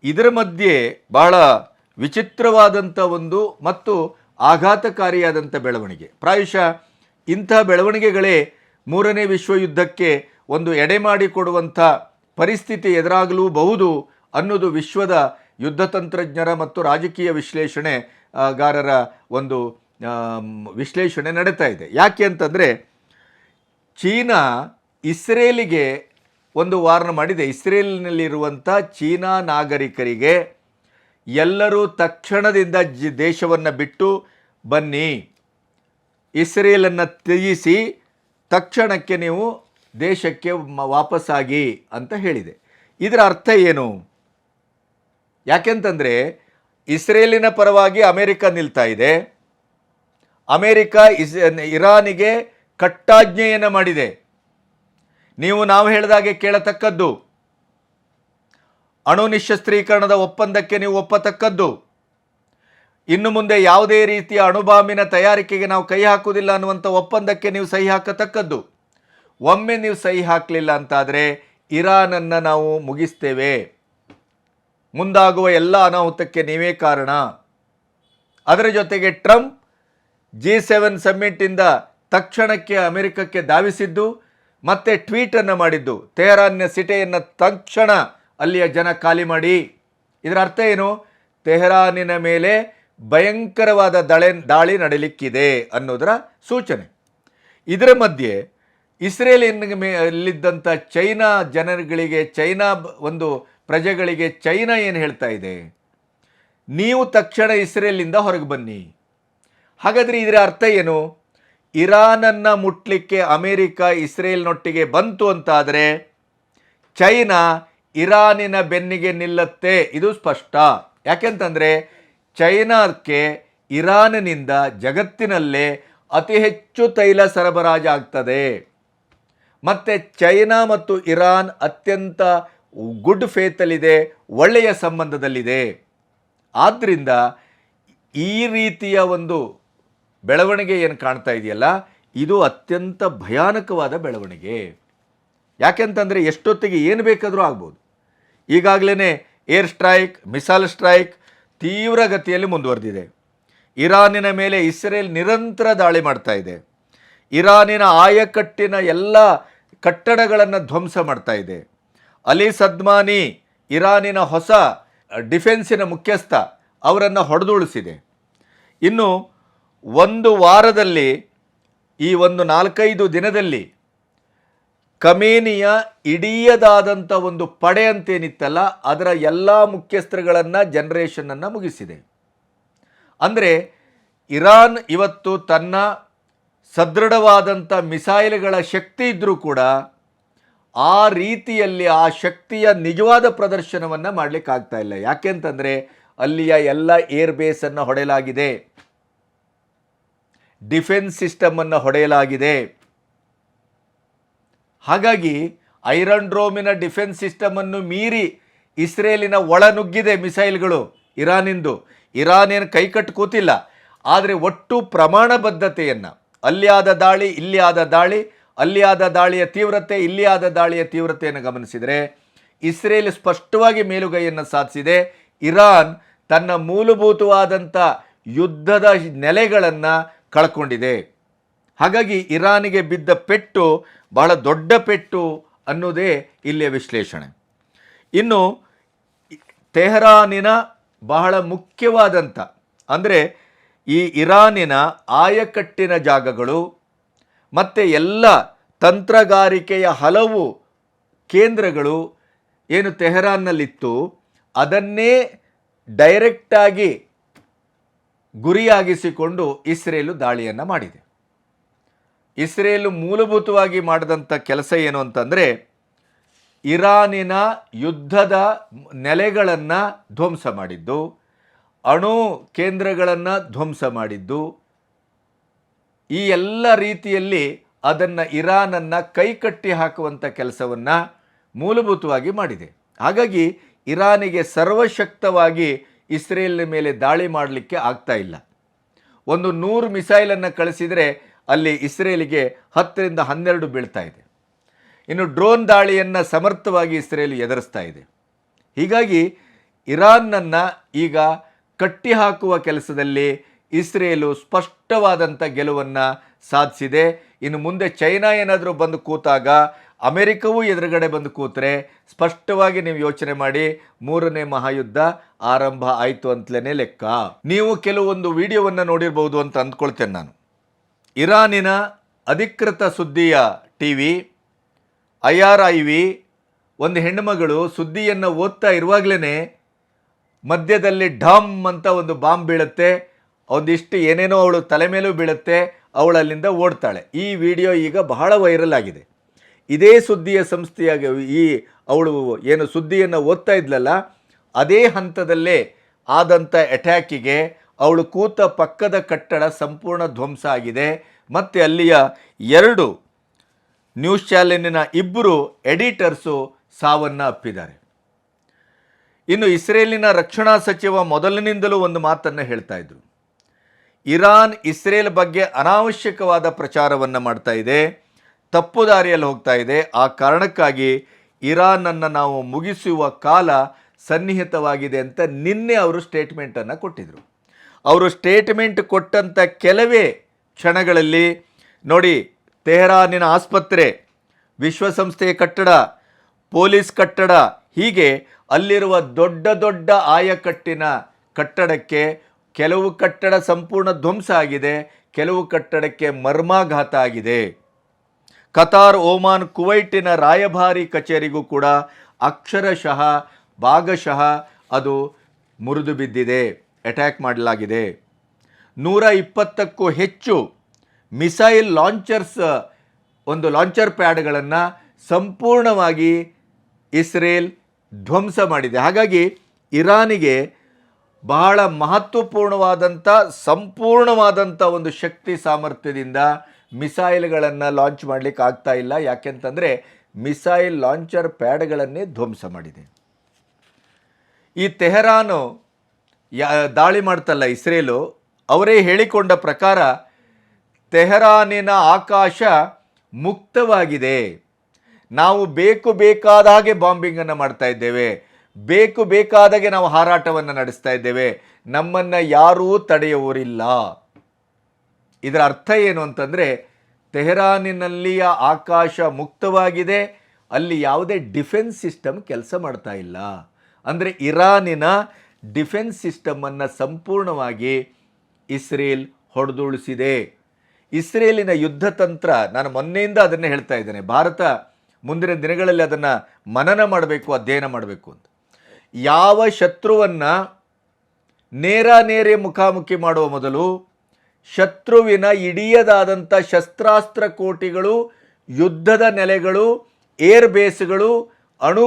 ಇದರ ಮಧ್ಯೆ ಬಹಳ ವಿಚಿತ್ರವಾದಂಥ ಒಂದು ಮತ್ತು ಆಘಾತಕಾರಿಯಾದಂಥ ಬೆಳವಣಿಗೆ, ಪ್ರಾಯಶಃ ಇಂಥ ಬೆಳವಣಿಗೆಗಳೇ 3ನೇ ವಿಶ್ವಯುದ್ಧಕ್ಕೆ ಒಂದು ಎಡೆ ಮಾಡಿಕೊಡುವಂಥ ಪರಿಸ್ಥಿತಿ ಎದುರಾಗಲೂಬಹುದು ಅನ್ನೋದು ವಿಶ್ವದ ಯುದ್ಧ ತಂತ್ರಜ್ಞರ ಮತ್ತು ರಾಜಕೀಯ ವಿಶ್ಲೇಷಣೆಗಾರರ ಒಂದು ವಿಶ್ಲೇಷಣೆ ನಡೀತಾ ಇದೆ. ಯಾಕೆ ಅಂತಂದರೆ, ಚೀನಾ ಇಸ್ರೇಲಿಗೆ ಒಂದು ವಾರ್ನ್ ಮಾಡಿದೆ. ಇಸ್ರೇಲಿನಲ್ಲಿರುವಂಥ ಚೀನಾ ನಾಗರಿಕರಿಗೆ ಎಲ್ಲರೂ ತಕ್ಷಣದಿಂದ ದೇಶವನ್ನು ಬಿಟ್ಟು ಬನ್ನಿ, ಇಸ್ರೇಲನ್ನು ತ್ಯಜಿಸಿ ತಕ್ಷಣಕ್ಕೆ ನೀವು ದೇಶಕ್ಕೆ ವಾಪಸ್ಸಾಗಿ ಅಂತ ಹೇಳಿದೆ. ಇದರ ಅರ್ಥ ಏನು? ಯಾಕೆಂತಂದರೆ ಇಸ್ರೇಲಿನ ಪರವಾಗಿ ಅಮೆರಿಕ ನಿಲ್ತಾ ಇದೆ. ಅಮೆರಿಕ ಇರಾನಿಗೆ ಕಟ್ಟಾಜ್ಞೆಯನ್ನು ಮಾಡಿದೆ, ನಾವು ಹೇಳಿದಾಗೆ ಕೇಳತಕ್ಕದ್ದು, ಅಣು ನಿಶಸ್ತ್ರೀಕರಣದ ಒಪ್ಪಂದಕ್ಕೆ ನೀವು ಒಪ್ಪತಕ್ಕದ್ದು, ಇನ್ನು ಮುಂದೆ ಯಾವುದೇ ರೀತಿಯ ಅಣುಬಾಂಬಿನ ತಯಾರಿಕೆಗೆ ನಾವು ಕೈ ಹಾಕುವುದಿಲ್ಲ ಅನ್ನುವಂಥ ಒಪ್ಪಂದಕ್ಕೆ ನೀವು ಸಹಿ ಹಾಕತಕ್ಕದ್ದು. ಒಮ್ಮೆ ನೀವು ಸಹಿ ಹಾಕಲಿಲ್ಲ ಅಂತಾದರೆ ಇರಾನನ್ನು ನಾವು ಮುಗಿಸ್ತೇವೆ, ಮುಂದಾಗುವ ಎಲ್ಲ ಅನಾಹುತಕ್ಕೆ ನೀವೇ ಕಾರಣ. ಅದರ ಜೊತೆಗೆ ಟ್ರಂಪ್ G7 ಸಮ್ಮಿಟಿಂದ ತಕ್ಷಣಕ್ಕೆ ಅಮೆರಿಕಕ್ಕೆ ಧಾವಿಸಿದ್ದು ಮತ್ತು ಟ್ವೀಟನ್ನು ಮಾಡಿದ್ದು, ತೆಹರಾನ್ನ ಸಿಟಿಯನ್ನು ತಕ್ಷಣ ಅಲ್ಲಿಯ ಜನ ಖಾಲಿ ಮಾಡಿ. ಇದರ ಅರ್ಥ ಏನು? ತೆಹರಾನಿನ ಮೇಲೆ ಭಯಂಕರವಾದ ದಾಳಿ ನಡೀಲಿಕ್ಕಿದೆ ಅನ್ನೋದರ ಸೂಚನೆ. ಇದರ ಮಧ್ಯೆ ಇಸ್ರೇಲಿನಲ್ಲಿದ್ದಂಥ ಚೈನಾ ಜನರುಗಳಿಗೆ, ಚೈನಾ ಒಂದು ಪ್ರಜೆಗಳಿಗೆ ಚೈನಾ ಏನು ಹೇಳ್ತಾ ಇದೆ? ನೀವು ತಕ್ಷಣ ಇಸ್ರೇಲಿಂದ ಹೊರಗೆ ಬನ್ನಿ. ಹಾಗಾದರೆ ಇದರ ಅರ್ಥ ಏನು? ಇರಾನನ್ನು ಮುಟ್ಲಿಕ್ಕೆ ಅಮೆರಿಕ ಇಸ್ರೇಲ್ನೊಟ್ಟಿಗೆ ಬಂತು ಅಂತಾದರೆ ಚೈನಾ ಇರಾನಿನ ಬೆನ್ನಿಗೆ ನಿಲ್ಲತ್ತೆ, ಇದು ಸ್ಪಷ್ಟ. ಯಾಕೆಂತಂದರೆ ಚೈನಾಕ್ಕೆ ಇರಾನಿನಿಂದ ಜಗತ್ತಿನಲ್ಲೇ ಅತಿ ಹೆಚ್ಚು ತೈಲ ಸರಬರಾಜಾಗ್ತದೆ. ಮತ್ತು ಚೈನಾ ಮತ್ತು ಇರಾನ್ ಅತ್ಯಂತ ಗುಡ್ ಫೇತಲ್ಲಿದೆ, ಒಳ್ಳೆಯ ಸಂಬಂಧದಲ್ಲಿದೆ. ಆದ್ದರಿಂದ ಈ ರೀತಿಯ ಒಂದು ಬೆಳವಣಿಗೆ ಏನು ಕಾಣ್ತಾ ಇದೆಯಲ್ಲ, ಇದು ಅತ್ಯಂತ ಭಯಾನಕವಾದ ಬೆಳವಣಿಗೆ. ಯಾಕೆಂತಂದರೆ ಎಷ್ಟೊತ್ತಿಗೆ ಏನು ಬೇಕಾದರೂ ಆಗ್ಬೋದು. ಈಗಾಗಲೇ ಏರ್ ಸ್ಟ್ರೈಕ್, ಮಿಸೈಲ್ ಸ್ಟ್ರೈಕ್ ತೀವ್ರಗತಿಯಲ್ಲಿ ಮುಂದುವರೆದಿದೆ. ಇರಾನಿನ ಮೇಲೆ ಇಸ್ರೇಲ್ ನಿರಂತರ ದಾಳಿ ಮಾಡ್ತಾ ಇದೆ. ಇರಾನಿನ ಆಯಕಟ್ಟಿನ ಎಲ್ಲ ಕಟ್ಟಡಗಳನ್ನು ಧ್ವಂಸ ಮಾಡ್ತಾ ಇದೆ. ಅಲಿ ಸದ್ಮಾನಿ, ಇರಾನಿನ ಹೊಸ ಡಿಫೆನ್ಸಿನ ಮುಖ್ಯಸ್ಥ, ಅವರನ್ನು ಹೊಡೆದುಳಿಸಿದೆ. ಇನ್ನು ಒಂದು ವಾರದಲ್ಲಿ, ಈ ಒಂದು 4-5 ದಿನದಲ್ಲಿ ಖಮೇನಿಯ ಇಡೀಯದಾದಂಥ ಒಂದು ಪಡೆ ಅಂತೇನಿತ್ತಲ್ಲ, ಅದರ ಎಲ್ಲ ಮುಖ್ಯಸ್ಥರುಗಳನ್ನು, ಜನರೇಷನನ್ನು ಮುಗಿಸಿದೆ. ಅಂದರೆ ಇರಾನ್ ಇವತ್ತು ತನ್ನ ಸದೃಢವಾದಂಥ ಮಿಸೈಲ್ಗಳ ಶಕ್ತಿ ಇದ್ದರೂ ಕೂಡ ಆ ರೀತಿಯಲ್ಲಿ ಆ ಶಕ್ತಿಯ ನಿಜವಾದ ಪ್ರದರ್ಶನವನ್ನು ಮಾಡಲಿಕ್ಕಾಗ್ತಾ ಇಲ್ಲ. ಯಾಕೆಂತಂದರೆ ಅಲ್ಲಿಯ ಎಲ್ಲ ಏರ್ ಬೇಸನ್ನು ಹೊಡೆಯಲಾಗಿದೆ, ಡಿಫೆನ್ಸ್ ಸಿಸ್ಟಮನ್ನು ಹೊಡೆಯಲಾಗಿದೆ. ಹಾಗಾಗಿ ಐರನ್ ಡ್ರೋಮಿನ ಡಿಫೆನ್ಸ್ ಸಿಸ್ಟಮನ್ನು ಮೀರಿ ಇಸ್ರೇಲಿನ ಒಳನುಗ್ಗಿದೆ ಮಿಸೈಲ್ಗಳು ಇರಾನಿಂದು. ಇರಾನ್ ಏನು ಕೈಕಟ್ಟು ಕೂತಿಲ್ಲ, ಆದರೆ ಒಟ್ಟು ಪ್ರಮಾಣಬದ್ಧತೆಯನ್ನು, ಅಲ್ಲಿ ಆದ ದಾಳಿ, ಇಲ್ಲಿ ಆದ ದಾಳಿ, ಅಲ್ಲಿ ಆದ ದಾಳಿಯ ತೀವ್ರತೆ, ಇಲ್ಲಿ ಆದ ದಾಳಿಯ ತೀವ್ರತೆಯನ್ನು ಗಮನಿಸಿದರೆ ಇಸ್ರೇಲ್ ಸ್ಪಷ್ಟವಾಗಿ ಮೇಲುಗೈಯನ್ನು ಸಾಧಿಸಿದೆ. ಇರಾನ್ ತನ್ನ ಮೂಲಭೂತವಾದಂಥ ಯುದ್ಧದ ನೆಲೆಗಳನ್ನು ಕಳ್ಕೊಂಡಿದೆ. ಹಾಗಾಗಿ ಇರಾನಿಗೆ ಬಿದ್ದ ಪೆಟ್ಟು ಬಹಳ ದೊಡ್ಡ ಪೆಟ್ಟು ಅನ್ನೋದೇ ಇಲ್ಲಿಯ ವಿಶ್ಲೇಷಣೆ. ಇನ್ನು ತೆಹರಾನಿನ ಬಹಳ ಮುಖ್ಯವಾದಂಥ, ಅಂದರೆ ಈ ಇರಾನಿನ ಆಯಕಟ್ಟಿನ ಜಾಗಗಳು ಮತ್ತು ಎಲ್ಲ ತಂತ್ರಗಾರಿಕೆಯ ಹಲವು ಕೇಂದ್ರಗಳು ಏನು ತೆಹರಾನ್ನಲ್ಲಿತ್ತು, ಅದನ್ನೇ ಡೈರೆಕ್ಟಾಗಿ ಗುರಿಯಾಗಿಸಿಕೊಂಡು ಇಸ್ರೇಲು ದಾಳಿಯನ್ನು ಮಾಡಿದೆ. ಇಸ್ರೇಲು ಮೂಲಭೂತವಾಗಿ ಮಾಡಿದಂಥ ಕೆಲಸ ಏನು ಅಂತಂದರೆ, ಇರಾನಿನ ಯುದ್ಧದ ನೆಲೆಗಳನ್ನು ಧ್ವಂಸ ಮಾಡಿದ್ದು, ಅಣು ಕೇಂದ್ರಗಳನ್ನು ಧ್ವಂಸ ಮಾಡಿದ್ದು, ಈ ಎಲ್ಲ ರೀತಿಯಲ್ಲಿ ಅದನ್ನು ಇರಾನನ್ನು ಕೈಕಟ್ಟಿ ಹಾಕುವಂಥ ಕೆಲಸವನ್ನು ಮೂಲಭೂತವಾಗಿ ಮಾಡಿದೆ. ಹಾಗಾಗಿ ಇರಾನಿಗೆ ಸರ್ವಶಕ್ತವಾಗಿ ಇಸ್ರೇಲಿನ ಮೇಲೆ ದಾಳಿ ಮಾಡಲಿಕ್ಕೆ ಆಗ್ತಾ ಇಲ್ಲ. ಒಂದು 100 ಮಿಸೈಲನ್ನು ಕಳಿಸಿದರೆ ಅಲ್ಲಿ ಇಸ್ರೇಲಿಗೆ 10ರಿಂದ 12 ಬೀಳ್ತಾ ಇದೆ. ಇನ್ನು ಡ್ರೋನ್ ದಾಳಿಯನ್ನು ಸಮರ್ಥವಾಗಿ ಇಸ್ರೇಲ್ ಎದುರಿಸ್ತಾ ಇದೆ. ಹೀಗಾಗಿ ಇರಾನ್ನನ್ನು ಈಗ ಕಟ್ಟಿ ಹಾಕುವ ಕೆಲಸದಲ್ಲಿ ಇಸ್ರೇಲು ಸ್ಪಷ್ಟವಾದಂಥ ಗೆಲುವನ್ನು ಸಾಧಿಸಿದೆ. ಇನ್ನು ಮುಂದೆ ಚೈನಾ ಏನಾದರೂ ಬಂದು ಕೂತಾಗ, ಅಮೆರಿಕವೂ ಎದುರುಗಡೆ ಬಂದು ಕೂತರೆ ಸ್ಪಷ್ಟವಾಗಿ ನೀವು ಯೋಚನೆ ಮಾಡಿ, 3ನೇ ಮಹಾಯುದ್ಧ ಆರಂಭ ಆಯಿತು ಅಂತಲೇ ಲೆಕ್ಕ. ನೀವು ಕೆಲವೊಂದು ವಿಡಿಯೋವನ್ನು ನೋಡಿರ್ಬೋದು ಅಂತ ಅಂದ್ಕೊಳ್ತೇನೆ ನಾನು. ಇರಾನಿನ ಅಧಿಕೃತ ಸುದ್ದಿಯ ಟಿವಿ IRIV ಒಂದು ಹೆಣ್ಣುಮಗಳು ಸುದ್ದಿಯನ್ನು ಓದ್ತಾ ಇರುವಾಗಲೇ ಮಧ್ಯದಲ್ಲಿ ಢಮ್ ಅಂತ ಒಂದು ಬಾಂಬ್ ಬೀಳುತ್ತೆ, ಒಂದಿಷ್ಟು ಏನೇನೋ ಅವಳು ತಲೆ ಮೇಲೂ ಬೀಳುತ್ತೆ, ಅವಳು ಅಲ್ಲಿಂದ ಓಡ್ತಾಳೆ. ಈ ವಿಡಿಯೋ ಈಗ ಬಹಳ ವೈರಲ್ ಆಗಿದೆ. ಇದೇ ಸುದ್ದಿಯ ಸಂಸ್ಥೆಯಾಗಿ ಈ ಅವಳು ಏನು ಸುದ್ದಿಯನ್ನು ಓದ್ತಾ ಇದ್ಲಲ್ಲ, ಅದೇ ಹಂತದಲ್ಲೇ ಆದಂಥ ಅಟ್ಯಾಕಿಗೆ ಅವಳು ಕೂತ ಪಕ್ಕದ ಕಟ್ಟಡ ಸಂಪೂರ್ಣ ಧ್ವಂಸ ಆಗಿದೆ. ಮತ್ತು ಅಲ್ಲಿಯ 2 ನ್ಯೂಸ್ ಚಾನೆಲಿನ 2 ಎಡಿಟರ್ಸು ಸಾವನ್ನು ಅಪ್ಪಿದ್ದಾರೆ. ಇನ್ನು ಇಸ್ರೇಲಿನ ರಕ್ಷಣಾ ಸಚಿವ ಮೊದಲಿನಿಂದಲೂ ಒಂದು ಮಾತನ್ನು ಹೇಳ್ತಾ ಇದ್ರು, ಇರಾನ್ ಇಸ್ರೇಲ್ ಬಗ್ಗೆ ಅನಾವಶ್ಯಕವಾದ ಪ್ರಚಾರವನ್ನು ಮಾಡ್ತಾ ಇದೆ, ತಪ್ಪು ದಾರಿಯಲ್ಲಿ ಹೋಗ್ತಾ ಇದೆ. ಆ ಕಾರಣಕ್ಕಾಗಿ ಇರಾನನ್ನು ನಾವು ಮುಗಿಸುವ ಕಾಲ ಸನ್ನಿಹಿತವಾಗಿದೆ ಅಂತ ನಿನ್ನೆ ಅವರು ಸ್ಟೇಟ್ಮೆಂಟನ್ನು ಕೊಟ್ಟಿದ್ದರು. ಅವರು ಸ್ಟೇಟ್ಮೆಂಟ್ ಕೊಟ್ಟಂಥ ಕೆಲವೇ ಕ್ಷಣಗಳಲ್ಲಿ ನೋಡಿ, ತೆಹರಾನಿನ ಆಸ್ಪತ್ರೆ, ವಿಶ್ವಸಂಸ್ಥೆಯ ಕಟ್ಟಡ, ಪೊಲೀಸ್ ಕಟ್ಟಡ, ಹೀಗೆ ಅಲ್ಲಿರುವ ದೊಡ್ಡ ದೊಡ್ಡ ಆಯಕಟ್ಟಿನ ಕಟ್ಟಡಕ್ಕೆ ಕೆಲವು ಕಟ್ಟಡ ಸಂಪೂರ್ಣ ಧ್ವಂಸ ಆಗಿದೆ, ಕೆಲವು ಕಟ್ಟಡಕ್ಕೆ ಮರ್ಮಾಘಾತ ಆಗಿದೆ. ಕತಾರ್, ಓಮಾನ್, ಕುವೈಟಿನ ರಾಯಭಾರಿ ಕಚೇರಿಗೂ ಕೂಡ ಅಕ್ಷರಶಃ ಭಾಗಶಃ ಅದು ಮುರಿದು ಬಿದ್ದಿದೆ, ಅಟ್ಯಾಕ್ ಮಾಡಲಾಗಿದೆ. 120ಕ್ಕೂ ಹೆಚ್ಚು ಮಿಸೈಲ್ ಲಾಂಚರ್ಸ್, ಒಂದು ಲಾಂಚರ್ ಪ್ಯಾಡ್ಗಳನ್ನು ಸಂಪೂರ್ಣವಾಗಿ ಇಸ್ರೇಲ್ ಧ್ವಂಸ ಮಾಡಿದೆ. ಹಾಗಾಗಿ ಇರಾನಿಗೆ ಬಹಳ ಮಹತ್ವಪೂರ್ಣವಾದಂಥ ಸಂಪೂರ್ಣವಾದಂಥ ಒಂದು ಶಕ್ತಿ ಸಾಮರ್ಥ್ಯದಿಂದ ಮಿಸೈಲ್ಗಳನ್ನು ಲಾಂಚ್ ಮಾಡಲಿಕ್ಕೆ ಆಗ್ತಾ ಇಲ್ಲ. ಯಾಕೆಂತಂದರೆ ಮಿಸೈಲ್ ಲಾಂಚರ್ ಪ್ಯಾಡ್ಗಳನ್ನೇ ಧ್ವಂಸ ಮಾಡಿದೆ. ಈ ತೆಹರಾನು ದಾಳಿ ಮಾಡ್ತಲ್ಲ ಇಸ್ರೇಲು, ಅವರೇ ಹೇಳಿಕೊಂಡ ಪ್ರಕಾರ ತೆಹರಾನಿನ ಆಕಾಶ ಮುಕ್ತವಾಗಿದೆ, ನಾವು ಬೇಕಾದ ಹಾಗೆ ಬಾಂಬಿಂಗನ್ನು ಮಾಡ್ತಾ ಇದ್ದೇವೆ, ಬೇಕಾದಾಗೆ ನಾವು ಹಾರಾಟವನ್ನು ನಡೆಸ್ತಾ ಇದ್ದೇವೆ, ನಮ್ಮನ್ನು ಯಾರೂ ತಡೆಯುವರಿಲ್ಲ. ಇದರ ಅರ್ಥ ಏನು ಅಂತಂದರೆ ತೆಹರಾನಿನಲ್ಲಿಯ ಆಕಾಶ ಮುಕ್ತವಾಗಿದೆ, ಅಲ್ಲಿ ಯಾವುದೇ ಡಿಫೆನ್ಸ್ ಸಿಸ್ಟಮ್ ಕೆಲಸ ಮಾಡ್ತಾ ಇಲ್ಲ. ಅಂದರೆ ಇರಾನಿನ ಡಿಫೆನ್ಸ್ ಸಿಸ್ಟಮನ್ನು ಸಂಪೂರ್ಣವಾಗಿ ಇಸ್ರೇಲ್ ಹೊಡೆದುಳಿಸಿದೆ. ಇಸ್ರೇಲಿನ ಯುದ್ಧ ತಂತ್ರ, ನಾನು ಮೊನ್ನೆಯಿಂದ ಅದನ್ನೇ ಹೇಳ್ತಾ ಇದ್ದೇನೆ, ಭಾರತ ಮುಂದಿನ ದಿನಗಳಲ್ಲಿ ಅದನ್ನು ಮನನ ಮಾಡಬೇಕು, ಅಧ್ಯಯನ ಮಾಡಬೇಕು ಅಂತ. ಯಾವ ಶತ್ರುವನ್ನು ನೇರೇ ಮುಖಾಮುಖಿ ಮಾಡುವ ಮೊದಲು ಶತ್ರುವಿನ ಇಡಿಯದಾದಂಥ ಶಸ್ತ್ರಾಸ್ತ್ರ ಕೋಟಿಗಳು, ಯುದ್ಧದ ನೆಲೆಗಳು, ಏರ್ ಬೇಸ್ಗಳು, ಅಣು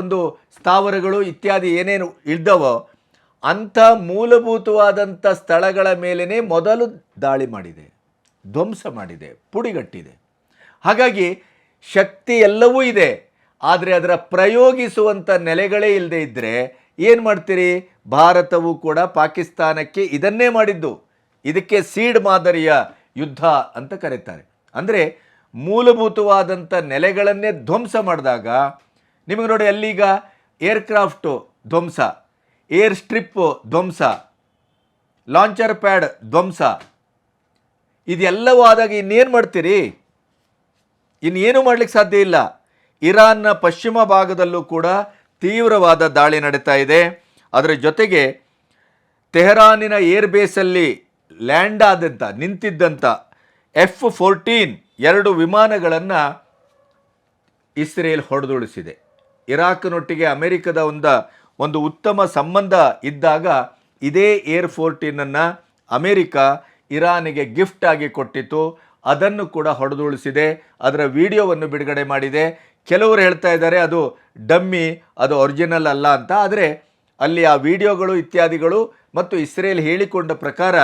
ಒಂದು ಸ್ಥಾವರಗಳು ಇತ್ಯಾದಿ ಏನೇನು ಇದ್ದವೋ ಅಂಥ ಮೂಲಭೂತವಾದಂಥ ಸ್ಥಳಗಳ ಮೇಲೇ ಮೊದಲು ದಾಳಿ ಮಾಡಿದೆ, ಧ್ವಂಸ ಮಾಡಿದೆ, ಪುಡಿಗಟ್ಟಿದೆ. ಹಾಗಾಗಿ ಶಕ್ತಿ ಎಲ್ಲವೂ ಇದೆ, ಆದರೆ ಅದರ ಪ್ರಯೋಗಿಸುವಂಥ ನೆಲೆಗಳೇ ಇಲ್ಲದೆ ಇದ್ದರೆ ಏನು ಮಾಡ್ತೀರಿ? ಭಾರತವು ಕೂಡ ಪಾಕಿಸ್ತಾನಕ್ಕೆ ಇದನ್ನೇ ಮಾಡಿದ್ದು. ಇದಕ್ಕೆ ಸೀಡ್ ಮಾದರಿಯ ಯುದ್ಧ ಅಂತ ಕರೀತಾರೆ. ಅಂದರೆ ಮೂಲಭೂತವಾದಂಥ ನೆಲೆಗಳನ್ನೇ ಧ್ವಂಸ ಮಾಡಿದಾಗ ನಿಮಗೆ ನೋಡಿ, ಅಲ್ಲೀಗ ಏರ್ಕ್ರಾಫ್ಟು ಧ್ವಂಸ, ಏರ್ ಸ್ಟ್ರಿಪ್ಪು ಧ್ವಂಸ, ಲಾಂಚರ್ ಪ್ಯಾಡ್ ಧ್ವಂಸ, ಇದೆಲ್ಲವೂ ಆದಾಗ ಇನ್ನೇನು ಮಾಡ್ತೀರಿ? ಇನ್ನೇನು ಮಾಡಲಿಕ್ಕೆ ಸಾಧ್ಯ ಇಲ್ಲ. ಇರಾನ್ನ ಪಶ್ಚಿಮ ಭಾಗದಲ್ಲೂ ಕೂಡ ತೀವ್ರವಾದ ದಾಳಿ ನಡೀತಾ ಇದೆ. ಅದರ ಜೊತೆಗೆ ತೆಹರಾನಿನ ಏರ್ ಬೇಸಲ್ಲಿ ಲ್ಯಾಂಡ್ ಆದಂಥ ನಿಂತಿದ್ದಂಥ F-14 2 ವಿಮಾನಗಳನ್ನು ಇಸ್ರೇಲ್ ಹೊಡೆದುಳಿಸಿದೆ. ಇರಾಕ್ನೊಟ್ಟಿಗೆ ಅಮೆರಿಕದ ಒಂದು ಉತ್ತಮ ಸಂಬಂಧ ಇದ್ದಾಗ ಇದೇ ಏರ್-14 ಅಮೆರಿಕ ಇರಾನಿಗೆ ಗಿಫ್ಟ್ ಆಗಿ ಕೊಟ್ಟಿತ್ತು. ಅದನ್ನು ಕೂಡ ಹೊಡೆದುಳಿಸಿದೆ. ಅದರ ವಿಡಿಯೋವನ್ನು ಬಿಡುಗಡೆ ಮಾಡಿದೆ. ಕೆಲವರು ಹೇಳ್ತಾ ಇದ್ದಾರೆ ಅದು ಡಮ್ಮಿ, ಅದು ಒರಿಜಿನಲ್ ಅಲ್ಲ ಅಂತ. ಆದರೆ ಅಲ್ಲಿ ಆ ವಿಡಿಯೋಗಳು ಇತ್ಯಾದಿಗಳು ಮತ್ತು ಇಸ್ರೇಲ್ ಹೇಳಿಕೊಂಡ ಪ್ರಕಾರ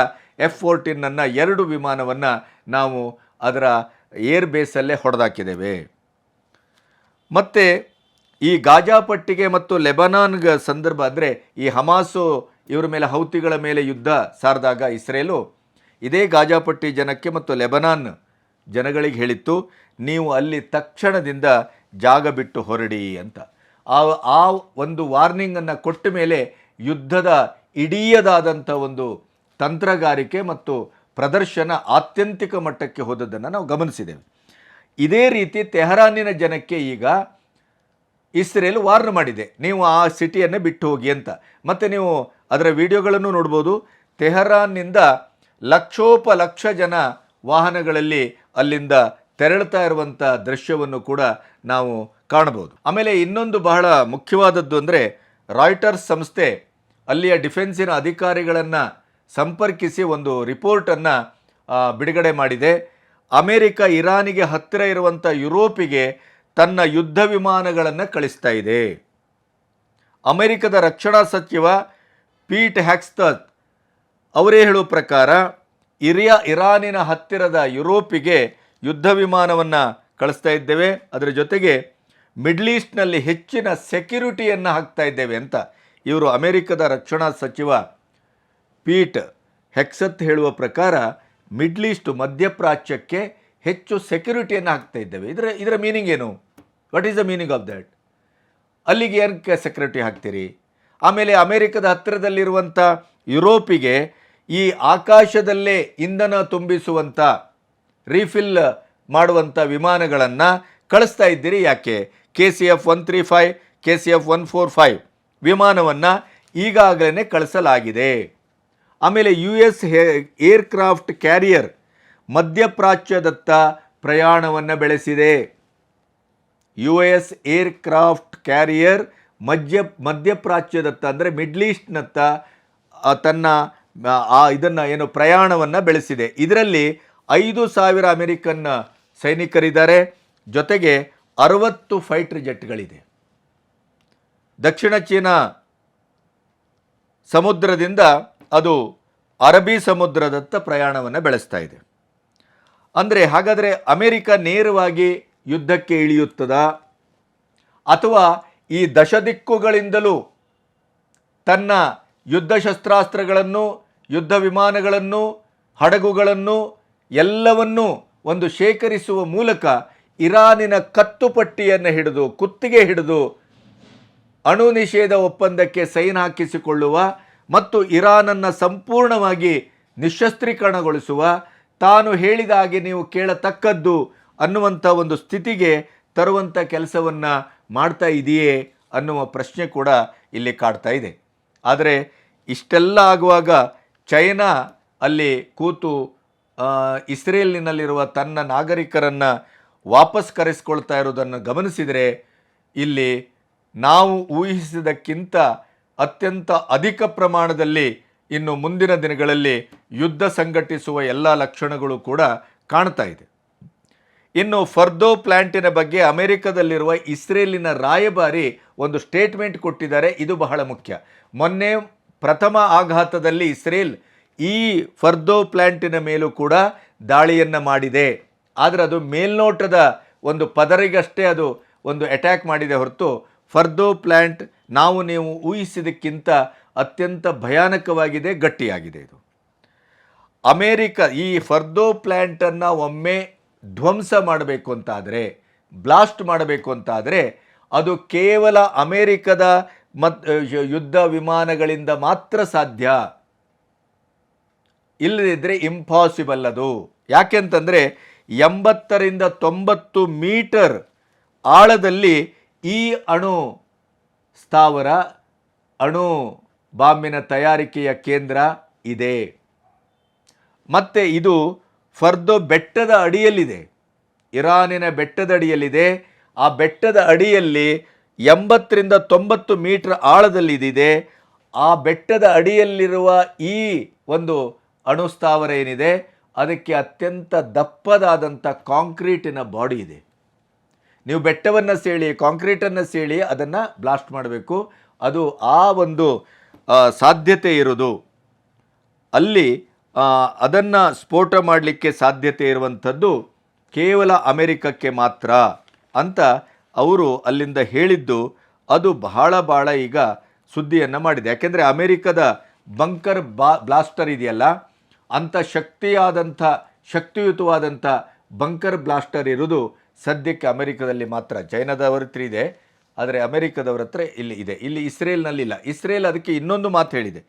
F-14 2 ವಿಮಾನವನ್ನು ನಾವು ಅದರ ಏರ್ ಬೇಸಲ್ಲೇ ಹೊಡೆದಾಕಿದ್ದೇವೆ. ಮತ್ತು ಈ ಗಾಜಾ ಪಟ್ಟಿಗೆ ಮತ್ತು ಲೆಬನಾನ್ಗೆ ಸಂದರ್ಭ, ಅಂದರೆ ಈ ಹಮಾಸು ಇವರ ಮೇಲೆ, ಹೌತಿಗಳ ಮೇಲೆ ಯುದ್ಧ ಸಾರಿದಾಗ ಇಸ್ರೇಲು ಇದೇ ಗಾಜಾಪಟ್ಟಿ ಜನಕ್ಕೆ ಮತ್ತು ಲೆಬನಾನ್ ಜನಗಳಿಗೆ ಹೇಳಿತ್ತು, ನೀವು ಅಲ್ಲಿ ತಕ್ಷಣದಿಂದ ಜಾಗ ಬಿಟ್ಟು ಹೊರಡಿ ಅಂತ. ಆ ಒಂದು ವಾರ್ನಿಂಗನ್ನು ಕೊಟ್ಟ ಮೇಲೆ ಯುದ್ಧದ ಇಡೀಯದಾದಂಥ ಒಂದು ತಂತ್ರಗಾರಿಕೆ ಮತ್ತು ಪ್ರದರ್ಶನ ಆತ್ಯಂತಿಕ ಮಟ್ಟಕ್ಕೆ ಹೋದದ್ದನ್ನು ನಾವು ಗಮನಿಸಿದ್ದೇವೆ. ಇದೇ ರೀತಿ ತೆಹರಾನಿನ ಜನಕ್ಕೆ ಈಗ ಇಸ್ರೇಲ್ ವಾರ್ನ್ ಮಾಡಿದೆ, ನೀವು ಆ ಸಿಟಿಯನ್ನೇ ಬಿಟ್ಟು ಹೋಗಿ ಅಂತ. ಮತ್ತು ನೀವು ಅದರ ವಿಡಿಯೋಗಳನ್ನು ನೋಡ್ಬೋದು. ತೆಹರಾನ್ನಿಂದ ಲಕ್ಷೋಪಲಕ್ಷ ಜನ ವಾಹನಗಳಲ್ಲಿ ಅಲ್ಲಿಂದ ತೆರಳುತ್ತಾ ಇರುವಂಥ ದೃಶ್ಯವನ್ನು ಕೂಡ ನಾವು ಕಾಣಬಹುದು. ಆಮೇಲೆ ಇನ್ನೊಂದು ಬಹಳ ಮುಖ್ಯವಾದದ್ದು ಅಂದರೆ, ರಾಯ್ಟರ್ಸ್ ಸಂಸ್ಥೆ ಅಲ್ಲಿಯ ಡಿಫೆನ್ಸಿನ ಅಧಿಕಾರಿಗಳನ್ನು ಸಂಪರ್ಕಿಸಿ ಒಂದು ರಿಪೋರ್ಟನ್ನು ಬಿಡುಗಡೆ ಮಾಡಿದೆ. ಅಮೆರಿಕ ಇರಾನಿಗೆ ಹತ್ತಿರ ಇರುವಂಥ ಯುರೋಪಿಗೆ ತನ್ನ ಯುದ್ಧ ವಿಮಾನಗಳನ್ನು ಕಳಿಸ್ತಾ ಇದೆ. ಅಮೆರಿಕದ ರಕ್ಷಣಾ ಸಚಿವ ಪೀಟ್ ಹ್ಯಾಕ್ಸ್ಟತ್ ಅವರೇ ಹೇಳುವ ಪ್ರಕಾರ ಇರಾನಿನ ಹತ್ತಿರದ ಯುರೋಪಿಗೆ ಯುದ್ಧ ವಿಮಾನವನ್ನು ಕಳಿಸ್ತಾ ಇದ್ದೇವೆ, ಅದರ ಜೊತೆಗೆ ಮಿಡ್ಲ್ ಈಸ್ಟ್ನಲ್ಲಿ ಹೆಚ್ಚಿನ ಸೆಕ್ಯುರಿಟಿಯನ್ನು ಹಾಕ್ತಾ ಇದ್ದೇವೆ ಅಂತ ಇವರು ಅಮೆರಿಕದ ರಕ್ಷಣಾ ಸಚಿವ ಪೀಟ್ ಹೆಕ್ಸತ್ ಹೇಳುವ ಪ್ರಕಾರ ಮಿಡ್ಲ್ ಈಸ್ಟ್, ಮಧ್ಯಪ್ರಾಚ್ಯಕ್ಕೆ ಹೆಚ್ಚು ಸೆಕ್ಯುರಿಟಿಯನ್ನು ಹಾಕ್ತಾ ಇದ್ದೇವೆ. ಇದರ ಮೀನಿಂಗ್ ಏನು? What is the meaning of that? ಅಲ್ಲಿಗೆ ಏನಕ್ಕೆ ಸೆಕ್ಯುರಿಟಿ ಹಾಕ್ತೀರಿ? ಆಮೇಲೆ ಅಮೆರಿಕದ ಹತ್ತಿರದಲ್ಲಿರುವಂಥ ಯುರೋಪಿಗೆ ಈ ಆಕಾಶದಲ್ಲೇ ಇಂಧನ ತುಂಬಿಸುವಂಥ, ರೀಫಿಲ್ ಮಾಡುವಂಥ ವಿಮಾನಗಳನ್ನು ಕಳಿಸ್ತಾ ಇದ್ದೀರಿ ಯಾಕೆ? KCF-135, KCF-145 ವಿಮಾನವನ್ನು ಈಗಾಗಲೇ ಕಳಿಸಲಾಗಿದೆ. ಆಮೇಲೆ US ಏರ್ಕ್ರಾಫ್ಟ್ ಕ್ಯಾರಿಯರ್ ಮಧ್ಯಪ್ರಾಚ್ಯದತ್ತ ಪ್ರಯಾಣವನ್ನು ಬೆಳೆಸಿದೆ. US ಏರ್ಕ್ರಾಫ್ಟ್ ಕ್ಯಾರಿಯರ್ ಮಧ್ಯಪ್ರಾಚ್ಯದತ್ತ, ಅಂದರೆ ಮಿಡ್ಲ್ ಈಸ್ಟ್ನತ್ತ ತನ್ನ ಇದನ್ನು ಏನು ಪ್ರಯಾಣವನ್ನು ಬೆಳೆಸಿದೆ. ಇದರಲ್ಲಿ 5,000 ಅಮೆರಿಕನ್ ಸೈನಿಕರಿದ್ದಾರೆ, ಜೊತೆಗೆ 60 ಫೈಟರ್ ಜೆಟ್ಗಳಿದೆ. ದಕ್ಷಿಣ ಚೀನಾ ಸಮುದ್ರದಿಂದ ಅದು ಅರಬ್ಬಿ ಸಮುದ್ರದತ್ತ ಪ್ರಯಾಣವನ್ನು ಬೆಳೆಸ್ತಾ ಇದೆ. ಅಂದರೆ ಹಾಗಾದರೆ ಅಮೆರಿಕ ನೇರವಾಗಿ ಯುದ್ಧಕ್ಕೆ ಇಳಿಯುತ್ತದಾ ಅಥವಾ ಈ ದಶದಿಕ್ಕುಗಳಿಂದಲೂ ತನ್ನ ಯುದ್ಧ ಶಸ್ತ್ರಾಸ್ತ್ರಗಳನ್ನು, ಯುದ್ಧ ವಿಮಾನಗಳನ್ನು, ಹಡಗುಗಳನ್ನು ಎಲ್ಲವನ್ನೂ ಒಂದು ಶೇಖರಿಸುವ ಮೂಲಕ ಇರಾನಿನ ಕತ್ತುಪಟ್ಟಿಯನ್ನು ಹಿಡಿದು, ಕುತ್ತಿಗೆ ಹಿಡಿದು ಅಣು ನಿಷೇಧ ಒಪ್ಪಂದಕ್ಕೆ ಸೈನ್ ಹಾಕಿಸಿಕೊಳ್ಳುವ ಮತ್ತು ಇರಾನನ್ನು ಸಂಪೂರ್ಣವಾಗಿ ನಿಶಸ್ತ್ರೀಕರಣಗೊಳಿಸುವ, ತಾನು ಹೇಳಿದ ಹಾಗೆ ನೀವು ಕೇಳತಕ್ಕದ್ದು ಅನ್ನುವಂಥ ಒಂದು ಸ್ಥಿತಿಗೆ ತರುವಂಥ ಕೆಲಸವನ್ನು ಮಾಡ್ತಾ ಇದೆಯೇ ಅನ್ನುವ ಪ್ರಶ್ನೆ ಕೂಡ ಇಲ್ಲಿ ಕಾಡ್ತಾ ಇದೆ. ಆದರೆ ಇಷ್ಟೆಲ್ಲ ಆಗುವಾಗ ಚೈನಾ ಅಲ್ಲಿ ಕೂತು ಇಸ್ರೇಲಿನಲ್ಲಿರುವ ತನ್ನ ನಾಗರಿಕರನ್ನು ವಾಪಸ್ ಕರೆಸಿಕೊಳ್ತಾ ಇರೋದನ್ನು ಗಮನಿಸಿದರೆ ಇಲ್ಲಿ ನಾವು ಊಹಿಸಿದಕ್ಕಿಂತ ಅತ್ಯಂತ ಅಧಿಕ ಪ್ರಮಾಣದಲ್ಲಿ ಇನ್ನು ಮುಂದಿನ ದಿನಗಳಲ್ಲಿ ಯುದ್ಧ ಸಂಘಟಿಸುವ ಎಲ್ಲ ಲಕ್ಷಣಗಳು ಕೂಡ ಕಾಣ್ತಾ ಇದೆ. ಇನ್ನು ಫರ್ದೋ ಪ್ಲ್ಯಾಂಟಿನ ಬಗ್ಗೆ ಅಮೆರಿಕದಲ್ಲಿರುವ ಇಸ್ರೇಲಿನ ರಾಯಭಾರಿ ಒಂದು ಸ್ಟೇಟ್ಮೆಂಟ್ ಕೊಟ್ಟಿದ್ದಾರೆ. ಇದು ಬಹಳ ಮುಖ್ಯ. ಮೊನ್ನೆ ಪ್ರಥಮ ಆಘಾತದಲ್ಲಿ ಇಸ್ರೇಲ್ ಈ ಫರ್ದೋ ಪ್ಲ್ಯಾಂಟಿನ ಮೇಲೂ ಕೂಡ ದಾಳಿಯನ್ನು ಮಾಡಿದೆ. ಆದರೆ ಅದು ಮೇಲ್ನೋಟದ ಒಂದು ಪದರಿಗಷ್ಟೇ ಅದು ಒಂದು ಅಟ್ಯಾಕ್ ಮಾಡಿದೆ ಹೊರತು ಫರ್ದೋ ಪ್ಲ್ಯಾಂಟ್ ನೀವು ಊಹಿಸಿದಕ್ಕಿಂತ ಅತ್ಯಂತ ಭಯಾನಕವಾಗಿದೆ, ಗಟ್ಟಿಯಾಗಿದೆ. ಇದು ಅಮೇರಿಕ ಈ ಫರ್ದೋ ಪ್ಲ್ಯಾಂಟನ್ನು ಒಮ್ಮೆ ಧ್ವಂಸ ಮಾಡಬೇಕು ಅಂತಾದರೆ, ಬ್ಲಾಸ್ಟ್ ಮಾಡಬೇಕು ಅಂತಾದರೆ ಅದು ಕೇವಲ ಅಮೇರಿಕದ ಯುದ್ಧ ವಿಮಾನಗಳಿಂದ ಮಾತ್ರ ಸಾಧ್ಯ. ಇಲ್ಲದಿದ್ದರೆ ಇಂಪಾಸಿಬಲ್ ಅದು. ಯಾಕೆಂತಂದರೆ 80ರಿಂದ 90 ಮೀಟರ್ ಆಳದಲ್ಲಿ ಈ ಅಣು ಸ್ಥಾವರ, ಅಣು ಬಾಂಬಿನ ತಯಾರಿಕೆಯ ಕೇಂದ್ರ ಇದೆ. ಮತ್ತು ಇದು ಫರ್ದೋ ಬೆಟ್ಟದ ಅಡಿಯಲ್ಲಿದೆ, ಇರಾನಿನ ಬೆಟ್ಟದ ಅಡಿಯಲ್ಲಿದೆ. ಆ ಬೆಟ್ಟದ ಅಡಿಯಲ್ಲಿ 80ರಿಂದ 90 ಮೀಟರ್ ಆಳದಲ್ಲಿ ಇದಿದೆ. ಆ ಬೆಟ್ಟದ ಅಡಿಯಲ್ಲಿರುವ ಈ ಒಂದು ಅಣು ಸ್ಥಾವರ ಏನಿದೆ ಅದಕ್ಕೆ ಅತ್ಯಂತ ದಪ್ಪದಾದಂಥ ಕಾಂಕ್ರೀಟಿನ ಬಾಡಿ ಇದೆ. ನೀವು ಬೆಟ್ಟವನ್ನು ಸೇಳಿ, ಕಾಂಕ್ರೀಟನ್ನು ಸೇಳಿ ಅದನ್ನು ಬ್ಲಾಸ್ಟ್ ಮಾಡಬೇಕು. ಅದು ಆ ಒಂದು ಸಾಧ್ಯತೆ ಇರೋದು ಅಲ್ಲಿ ಅದನ್ನು ಸ್ಫೋಟ ಮಾಡಲಿಕ್ಕೆ ಸಾಧ್ಯತೆ ಇರುವಂಥದ್ದು ಕೇವಲ ಅಮೆರಿಕಕ್ಕೆ ಮಾತ್ರ ಅಂತ ಅವರು ಅಲ್ಲಿಂದ ಹೇಳಿದ್ದು. ಅದು ಬಹಳ ಈಗ ಸುದ್ದಿಯನ್ನು ಮಾಡಿದೆ. ಯಾಕೆಂದರೆ ಅಮೆರಿಕದ ಬಂಕರ್ ಬ್ಲಾಸ್ಟರ್ ಇದೆಯಲ್ಲ, ಅಂಥ ಶಕ್ತಿಯುತವಾದಂಥ ಬಂಕರ್ ಬ್ಲಾಸ್ಟರ್ ಇರೋದು ಸದ್ಯಕ್ಕೆ ಅಮೆರಿಕದಲ್ಲಿ ಮಾತ್ರ. ಚೈನಾದವ್ರ ಹತ್ರ ಇದೆ, ಆದರೆ ಅಮೆರಿಕದವ್ರ ಹತ್ರ ಇಲ್ಲಿ ಇದೆ. ಇಲ್ಲಿ ಇಸ್ರೇಲ್ನಲ್ಲಿಲ್ಲ. ಇಸ್ರೇಲ್ ಅದಕ್ಕೆ ಇನ್ನೊಂದು ಮಾತು ಹೇಳಿದೆ,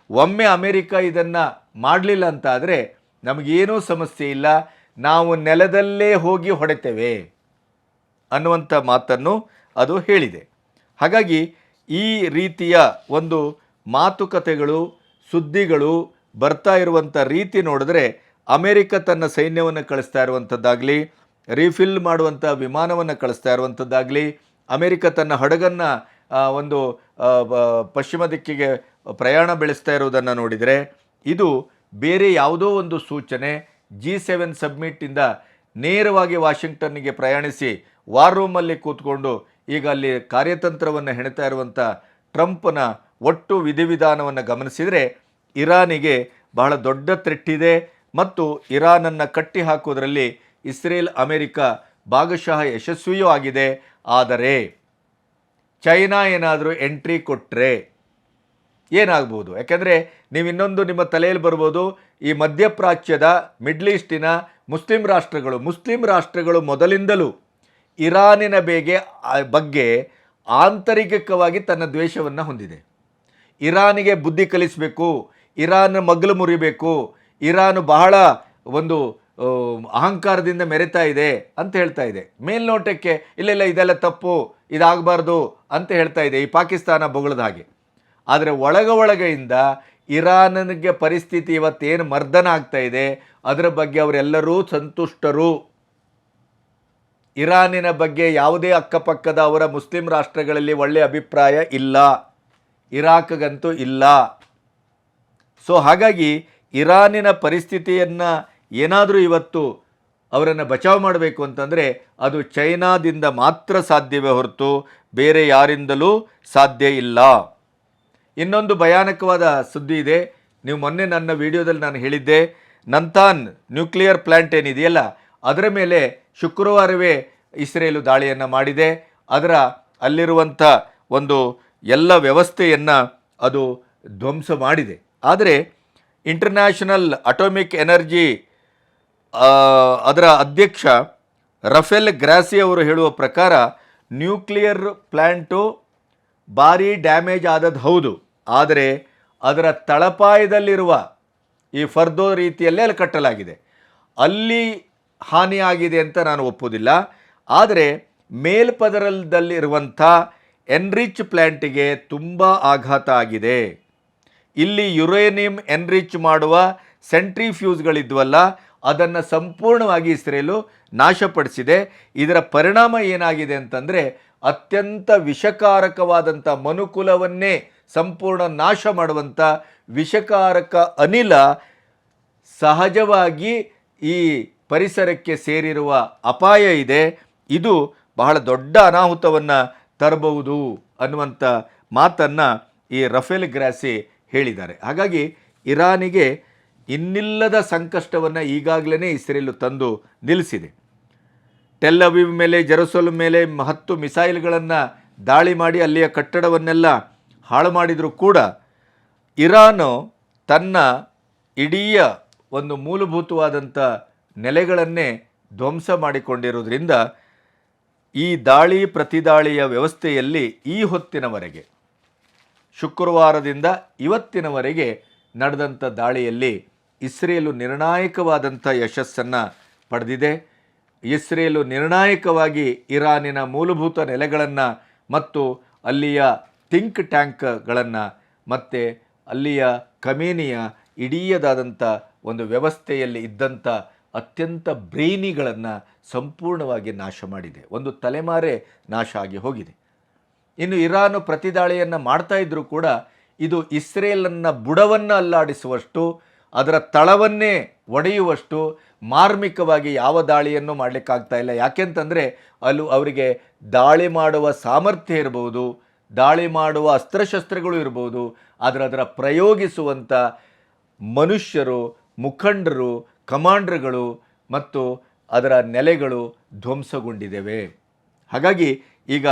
ಒಮ್ಮೆ ಅಮೆರಿಕ ಇದನ್ನು ಮಾಡಲಿಲ್ಲ ಅಂತ ಆದರೆ ನಮಗೇನೂ ಸಮಸ್ಯೆ ಇಲ್ಲ, ನಾವು ನೆಲದಲ್ಲೇ ಹೋಗಿ ಹೊಡೆತೇವೆ ಅನ್ನುವಂಥ ಮಾತನ್ನು ಅದು ಹೇಳಿದೆ. ಹಾಗಾಗಿ ಈ ರೀತಿಯ ಒಂದು ಮಾತುಕತೆಗಳು, ಸುದ್ದಿಗಳು ಬರ್ತಾ ಇರುವಂಥ ರೀತಿ ನೋಡಿದ್ರೆ ಅಮೆರಿಕ ತನ್ನ ಸೈನ್ಯವನ್ನು ಕಳಿಸ್ತಾ ಇರುವಂಥದ್ದಾಗಲಿ, ರೀಫಿಲ್ ಮಾಡುವಂಥ ವಿಮಾನವನ್ನು ಕಳಿಸ್ತಾ ಇರುವಂಥದ್ದಾಗಲಿ, ಅಮೆರಿಕ ತನ್ನ ಹಡಗನ್ನು ಒಂದು ಪಶ್ಚಿಮ ದಿಕ್ಕಿಗೆ ಪ್ರಯಾಣ ಬೆಳೆಸ್ತಾ ಇರುವುದನ್ನು ನೋಡಿದರೆ ಇದು ಬೇರೆ ಯಾವುದೋ ಒಂದು ಸೂಚನೆ. G7 ಸಬ್ಮಿಟ್ಟಿಂದ ನೇರವಾಗಿ ವಾಷಿಂಗ್ಟನ್ನಿಗೆ ಪ್ರಯಾಣಿಸಿ ವಾರ್ ರೂಮಲ್ಲಿ ಕೂತ್ಕೊಂಡು ಈಗ ಅಲ್ಲಿ ಕಾರ್ಯತಂತ್ರವನ್ನು ಹೆಣೆತಾ ಇರುವಂಥ ಟ್ರಂಪ್ನ ಒಟ್ಟು ವಿಧಿವಿಧಾನವನ್ನು ಗಮನಿಸಿದರೆ ಇರಾನಿಗೆ ಬಹಳ ದೊಡ್ಡ ಥ್ರೆಟ್ ಮತ್ತು ಇರಾನನ್ನು ಕಟ್ಟಿ ಹಾಕೋದರಲ್ಲಿ ಇಸ್ರೇಲ್, ಅಮೆರಿಕ ಭಾಗಶಃ ಯಶಸ್ವಿಯೂ ಆಗಿದೆ. ಆದರೆ ಚೈನಾ ಏನಾದರೂ ಎಂಟ್ರಿ ಕೊಟ್ಟರೆ ಏನಾಗ್ಬೋದು? ಯಾಕೆಂದರೆ ನೀವು ಇನ್ನೊಂದು ನಿಮ್ಮ ತಲೆಯಲ್ಲಿ ಬರ್ಬೋದು, ಈ ಮಧ್ಯಪ್ರಾಚ್ಯದ ಮಿಡ್ಲ್ ಈಸ್ಟಿನ ಮುಸ್ಲಿಂ ರಾಷ್ಟ್ರಗಳು ಮೊದಲಿಂದಲೂ ಇರಾನಿನ ಬಗ್ಗೆ ಆಂತರಿಕವಾಗಿ ತನ್ನ ದ್ವೇಷವನ್ನು ಹೊಂದಿದೆ. ಇರಾನಿಗೆ ಬುದ್ಧಿ ಕಲಿಸಬೇಕು, ಇರಾನ್ ಮಗ್ಲು ಮುರಿಬೇಕು, ಇರಾನ್ ಬಹಳ ಒಂದು ಅಹಂಕಾರದಿಂದ ಮೆರೆತಾ ಇದೆ ಅಂತ ಹೇಳ್ತಾ ಇದೆ. ಮೇಲ್ನೋಟಕ್ಕೆ ಇಲ್ಲ ಇದೆಲ್ಲ ತಪ್ಪು, ಇದಾಗಬಾರ್ದು ಅಂತ ಹೇಳ್ತಾ ಇದೆ, ಈ ಪಾಕಿಸ್ತಾನ ಬೊಗಳದ ಹಾಗೆ. ಆದರೆ ಒಳಗೆಯಿಂದ ಇರಾನಿಗೆ ಪರಿಸ್ಥಿತಿ ಇವತ್ತೇನು ಮರ್ದನ ಆಗ್ತಾ ಇದೆ ಅದರ ಬಗ್ಗೆ ಅವರೆಲ್ಲರೂ ಸಂತುಷ್ಟರು. ಇರಾನಿನ ಬಗ್ಗೆ ಯಾವುದೇ ಅಕ್ಕಪಕ್ಕದ ಅವರ ಮುಸ್ಲಿಂ ರಾಷ್ಟ್ರಗಳಲ್ಲಿ ಒಳ್ಳೆಯ ಅಭಿಪ್ರಾಯ ಇಲ್ಲ, ಇರಾಕ್ಗಂತೂ ಇಲ್ಲ. ಸೊ ಹಾಗಾಗಿ ಇರಾನಿನ ಪರಿಸ್ಥಿತಿಯನ್ನು ಏನಾದರೂ ಇವತ್ತು ಅವರನ್ನು ಬಚಾವ್ ಮಾಡಬೇಕು ಅಂತಂದರೆ ಅದು ಚೈನಾದಿಂದ ಮಾತ್ರ ಸಾಧ್ಯವೇ ಹೊರತು ಬೇರೆ ಯಾರಿಂದಲೂ ಸಾಧ್ಯ ಇಲ್ಲ. ಇನ್ನೊಂದು ಭಯಾನಕವಾದ ಸುದ್ದಿ ಇದೆ. ನೀವು ಮೊನ್ನೆ ನನ್ನ ವಿಡಿಯೋದಲ್ಲಿ ನಾನು ಹೇಳಿದ್ದೆ, ನಂತಾನ್ ನ್ಯೂಕ್ಲಿಯರ್ ಪ್ಲ್ಯಾಂಟ್ ಏನಿದೆಯಲ್ಲ ಅದರ ಮೇಲೆ ಶುಕ್ರವಾರವೇ ಇಸ್ರೇಲು ದಾಳಿಯನ್ನು ಮಾಡಿದೆ. ಅದರ ಅಲ್ಲಿರುವಂಥ ಒಂದು ಎಲ್ಲ ವ್ಯವಸ್ಥೆಯನ್ನು ಅದು ಧ್ವಂಸ ಮಾಡಿದೆ. ಆದರೆ ಇಂಟರ್ನ್ಯಾಷನಲ್ ಅಟೋಮಿಕ್ ಎನರ್ಜಿ ಅದರ ಅಧ್ಯಕ್ಷ ರಫೇಲ್ ಗ್ರಾಸಿ ಅವರು ಹೇಳುವ ಪ್ರಕಾರ ನ್ಯೂಕ್ಲಿಯರ್ ಪ್ಲ್ಯಾಂಟು ಭಾರಿ ಡ್ಯಾಮೇಜ್ ಆದದ್ದು ಹೌದು, ಆದರೆ ಅದರ ತಳಪಾಯದಲ್ಲಿರುವ ಈ ಫರ್ದೋ ರೀತಿಯಲ್ಲೇ ಅಲ್ಲಿ ಕಟ್ಟಲಾಗಿದೆ, ಅಲ್ಲಿ ಹಾನಿಯಾಗಿದೆ ಅಂತ ನಾನು ಒಪ್ಪುವುದಿಲ್ಲ. ಆದರೆ ಮೇಲ್ಪದರದಲ್ಲಿರುವಂಥ ಎನ್ರಿಚ್ ಪ್ಲ್ಯಾಂಟಿಗೆ ತುಂಬ ಆಘಾತ ಆಗಿದೆ. ಇಲ್ಲಿ ಯುರೇನಿಯಂ ಎನ್ರಿಚ್ ಮಾಡುವ ಸೆಂಟ್ರಿಫ್ಯೂಸ್ಗಳಿದ್ವಲ್ಲ, ಅದನ್ನು ಸಂಪೂರ್ಣವಾಗಿ ಇಸ್ರೇಲು ನಾಶಪಡಿಸಿದೆ. ಇದರ ಪರಿಣಾಮ ಏನಾಗಿದೆ ಅಂತಂದರೆ ಅತ್ಯಂತ ವಿಷಕಾರಕವಾದಂಥ ಮನುಕುಲವನ್ನೇ ಸಂಪೂರ್ಣ ನಾಶ ಮಾಡುವಂಥ ವಿಷಕಾರಕ ಅನಿಲ ಸಹಜವಾಗಿ ಈ ಪರಿಸರಕ್ಕೆ ಸೇರಿರುವ ಅಪಾಯ ಇದೆ. ಇದು ಬಹಳ ದೊಡ್ಡ ಅನಾಹುತವನ್ನು ತರಬಹುದು ಅನ್ನುವಂಥ ಮಾತನ್ನು ಈ ರಫೇಲ್ ಗ್ರಾಸಿ ಹೇಳಿದ್ದಾರೆ. ಹಾಗಾಗಿ ಇರಾನಿಗೆ ಇನ್ನಿಲ್ಲದ ಸಂಕಷ್ಟವನ್ನು ಈಗಾಗಲೇ ಇಸ್ರೇಲು ತಂದು ನಿಲ್ಲಿಸಿದೆ. ಟೆಲ್ ಅವೀವ್ ಮೇಲೆ, ಜೆರುಸಲೇಮ್ ಮೇಲೆ 10 ಮಿಸೈಲ್ಗಳನ್ನು ದಾಳಿ ಮಾಡಿ ಅಲ್ಲಿಯ ಕಟ್ಟಡವನ್ನೆಲ್ಲ ಹಾಳು ಮಾಡಿದರೂ ಕೂಡ ಇರಾನು ತನ್ನ ಇಡೀ ಒಂದು ಮೂಲಭೂತವಾದಂಥ ನೆಲೆಗಳನ್ನೇ ಧ್ವಂಸ ಮಾಡಿಕೊಂಡಿರುವುದರಿಂದ ಈ ದಾಳಿ ಪ್ರತಿದಾಳಿಯ ವ್ಯವಸ್ಥೆಯಲ್ಲಿ ಈ ಹೊತ್ತಿನವರೆಗೆ, ಶುಕ್ರವಾರದಿಂದ ಇವತ್ತಿನವರೆಗೆ ನಡೆದಂಥ ದಾಳಿಯಲ್ಲಿ ಇಸ್ರೇಲು ನಿರ್ಣಾಯಕವಾದಂಥ ಯಶಸ್ಸನ್ನು ಪಡೆದಿದೆ. ಇಸ್ರೇಲು ನಿರ್ಣಾಯಕವಾಗಿ ಇರಾನಿನ ಮೂಲಭೂತ ನೆಲೆಗಳನ್ನು ಮತ್ತು ಅಲ್ಲಿಯ ಥಿಂಕ್ ಟ್ಯಾಂಕ್ಗಳನ್ನು ಮತ್ತು ಅಲ್ಲಿಯ ಕಮೇನಿಯ ಇಡೀದಾದಂಥ ಒಂದು ವ್ಯವಸ್ಥೆಯಲ್ಲಿ ಇದ್ದಂಥ ಅತ್ಯಂತ ಬ್ರೈನಿಗಳನ್ನು ಸಂಪೂರ್ಣವಾಗಿ ನಾಶ ಮಾಡಿದೆ. ಒಂದು ತಲೆಮಾರೇ ನಾಶ ಆಗಿ ಹೋಗಿದೆ. ಇನ್ನು ಇರಾನು ಪ್ರತಿದಾಳಿಯನ್ನು ಮಾಡ್ತಾ ಇದ್ದರೂ ಕೂಡ ಇದು ಇಸ್ರೇಲನ್ನು ಬುಡವನ್ನು ಅಲ್ಲಾಡಿಸುವಷ್ಟು, ಅದರ ತಳವನ್ನೇ ಒಡೆಯುವಷ್ಟು ಮಾರ್ಮಿಕವಾಗಿ ಯಾವ ದಾಳಿಯನ್ನು ಮಾಡಲಿಕ್ಕಾಗ್ತಾ ಇಲ್ಲ. ಯಾಕೆಂತಂದರೆ ಅವರಿಗೆ ದಾಳಿ ಮಾಡುವ ಸಾಮರ್ಥ್ಯ ಇರಬಹುದು, ದಾಳಿ ಮಾಡುವ ಅಸ್ತ್ರಶಸ್ತ್ರಗಳು ಇರಬಹುದು, ಆದರೆ ಅದರ ಪ್ರಯೋಗಿಸುವಂಥ ಮನುಷ್ಯರು, ಮುಖಂಡರು, ಕಮಾಂಡರ್ಗಳು ಮತ್ತು ಅದರ ನೆಲೆಗಳು ಧ್ವಂಸಗೊಂಡಿದ್ದೇವೆ. ಹಾಗಾಗಿ ಈಗ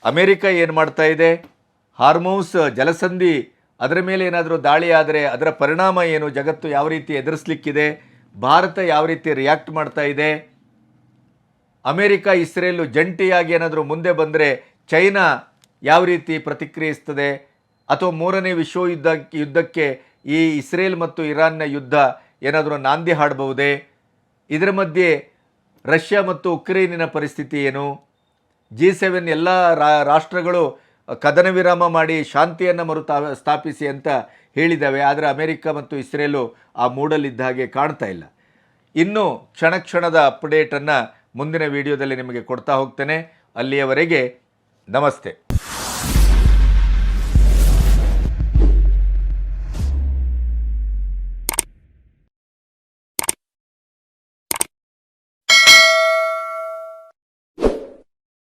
ಅಮೇರಿಕ ಏನು ಮಾಡ್ತಾ ಇದೆ, ಹಾರ್ಮೋಸ್ ಜಲಸಂಧಿ ಅದರ ಮೇಲೆ ಏನಾದರೂ ದಾಳಿ ಆದರೆ ಅದರ ಪರಿಣಾಮ ಏನು, ಜಗತ್ತು ಯಾವ ರೀತಿ ಎದುರಿಸಲಿಕ್ಕಿದೆ, ಭಾರತ ಯಾವ ರೀತಿ ರಿಯಾಕ್ಟ್ ಮಾಡ್ತಾ ಇದೆ, ಅಮೇರಿಕ ಇಸ್ರೇಲು ಜಂಟಿಯಾಗಿ ಏನಾದರೂ ಮುಂದೆ ಬಂದರೆ ಚೈನಾ ಯಾವ ರೀತಿ ಪ್ರತಿಕ್ರಿಯಿಸ್ತದೆ, ಅಥವಾ 3ನೇ ಯುದ್ಧಕ್ಕೆ ಈ ಇಸ್ರೇಲ್ ಮತ್ತು ಇರಾನ್ನ ಯುದ್ಧ ಏನಾದರೂ ನಾಂದಿ ಹಾಡಬಹುದೇ, ಇದರ ಮಧ್ಯೆ ರಷ್ಯಾ ಮತ್ತು ಉಕ್ರೇನಿನ ಪರಿಸ್ಥಿತಿ ಏನು, G7 ಎಲ್ಲ ರಾಷ್ಟ್ರಗಳು ಕದನ ವಿರಾಮ ಮಾಡಿ ಶಾಂತಿಯನ್ನು ಸ್ಥಾಪಿಸಿ ಅಂತ ಹೇಳಿದ್ದಾವೆ. ಆದರೆ ಅಮೆರಿಕ ಮತ್ತು ಇಸ್ರೇಲು ಆ ಮೂಡಲ್ಲಿದ್ದ ಹಾಗೆ ಕಾಣ್ತಾ ಇಲ್ಲ. ಇನ್ನು ಕ್ಷಣದ ಅಪ್ಡೇಟನ್ನು ಮುಂದಿನ ವಿಡಿಯೋದಲ್ಲಿ ನಿಮಗೆ ಕೊಡ್ತಾ ಹೋಗ್ತೇನೆ. ಅಲ್ಲಿಯವರೆಗೆ ನಮಸ್ತೆ.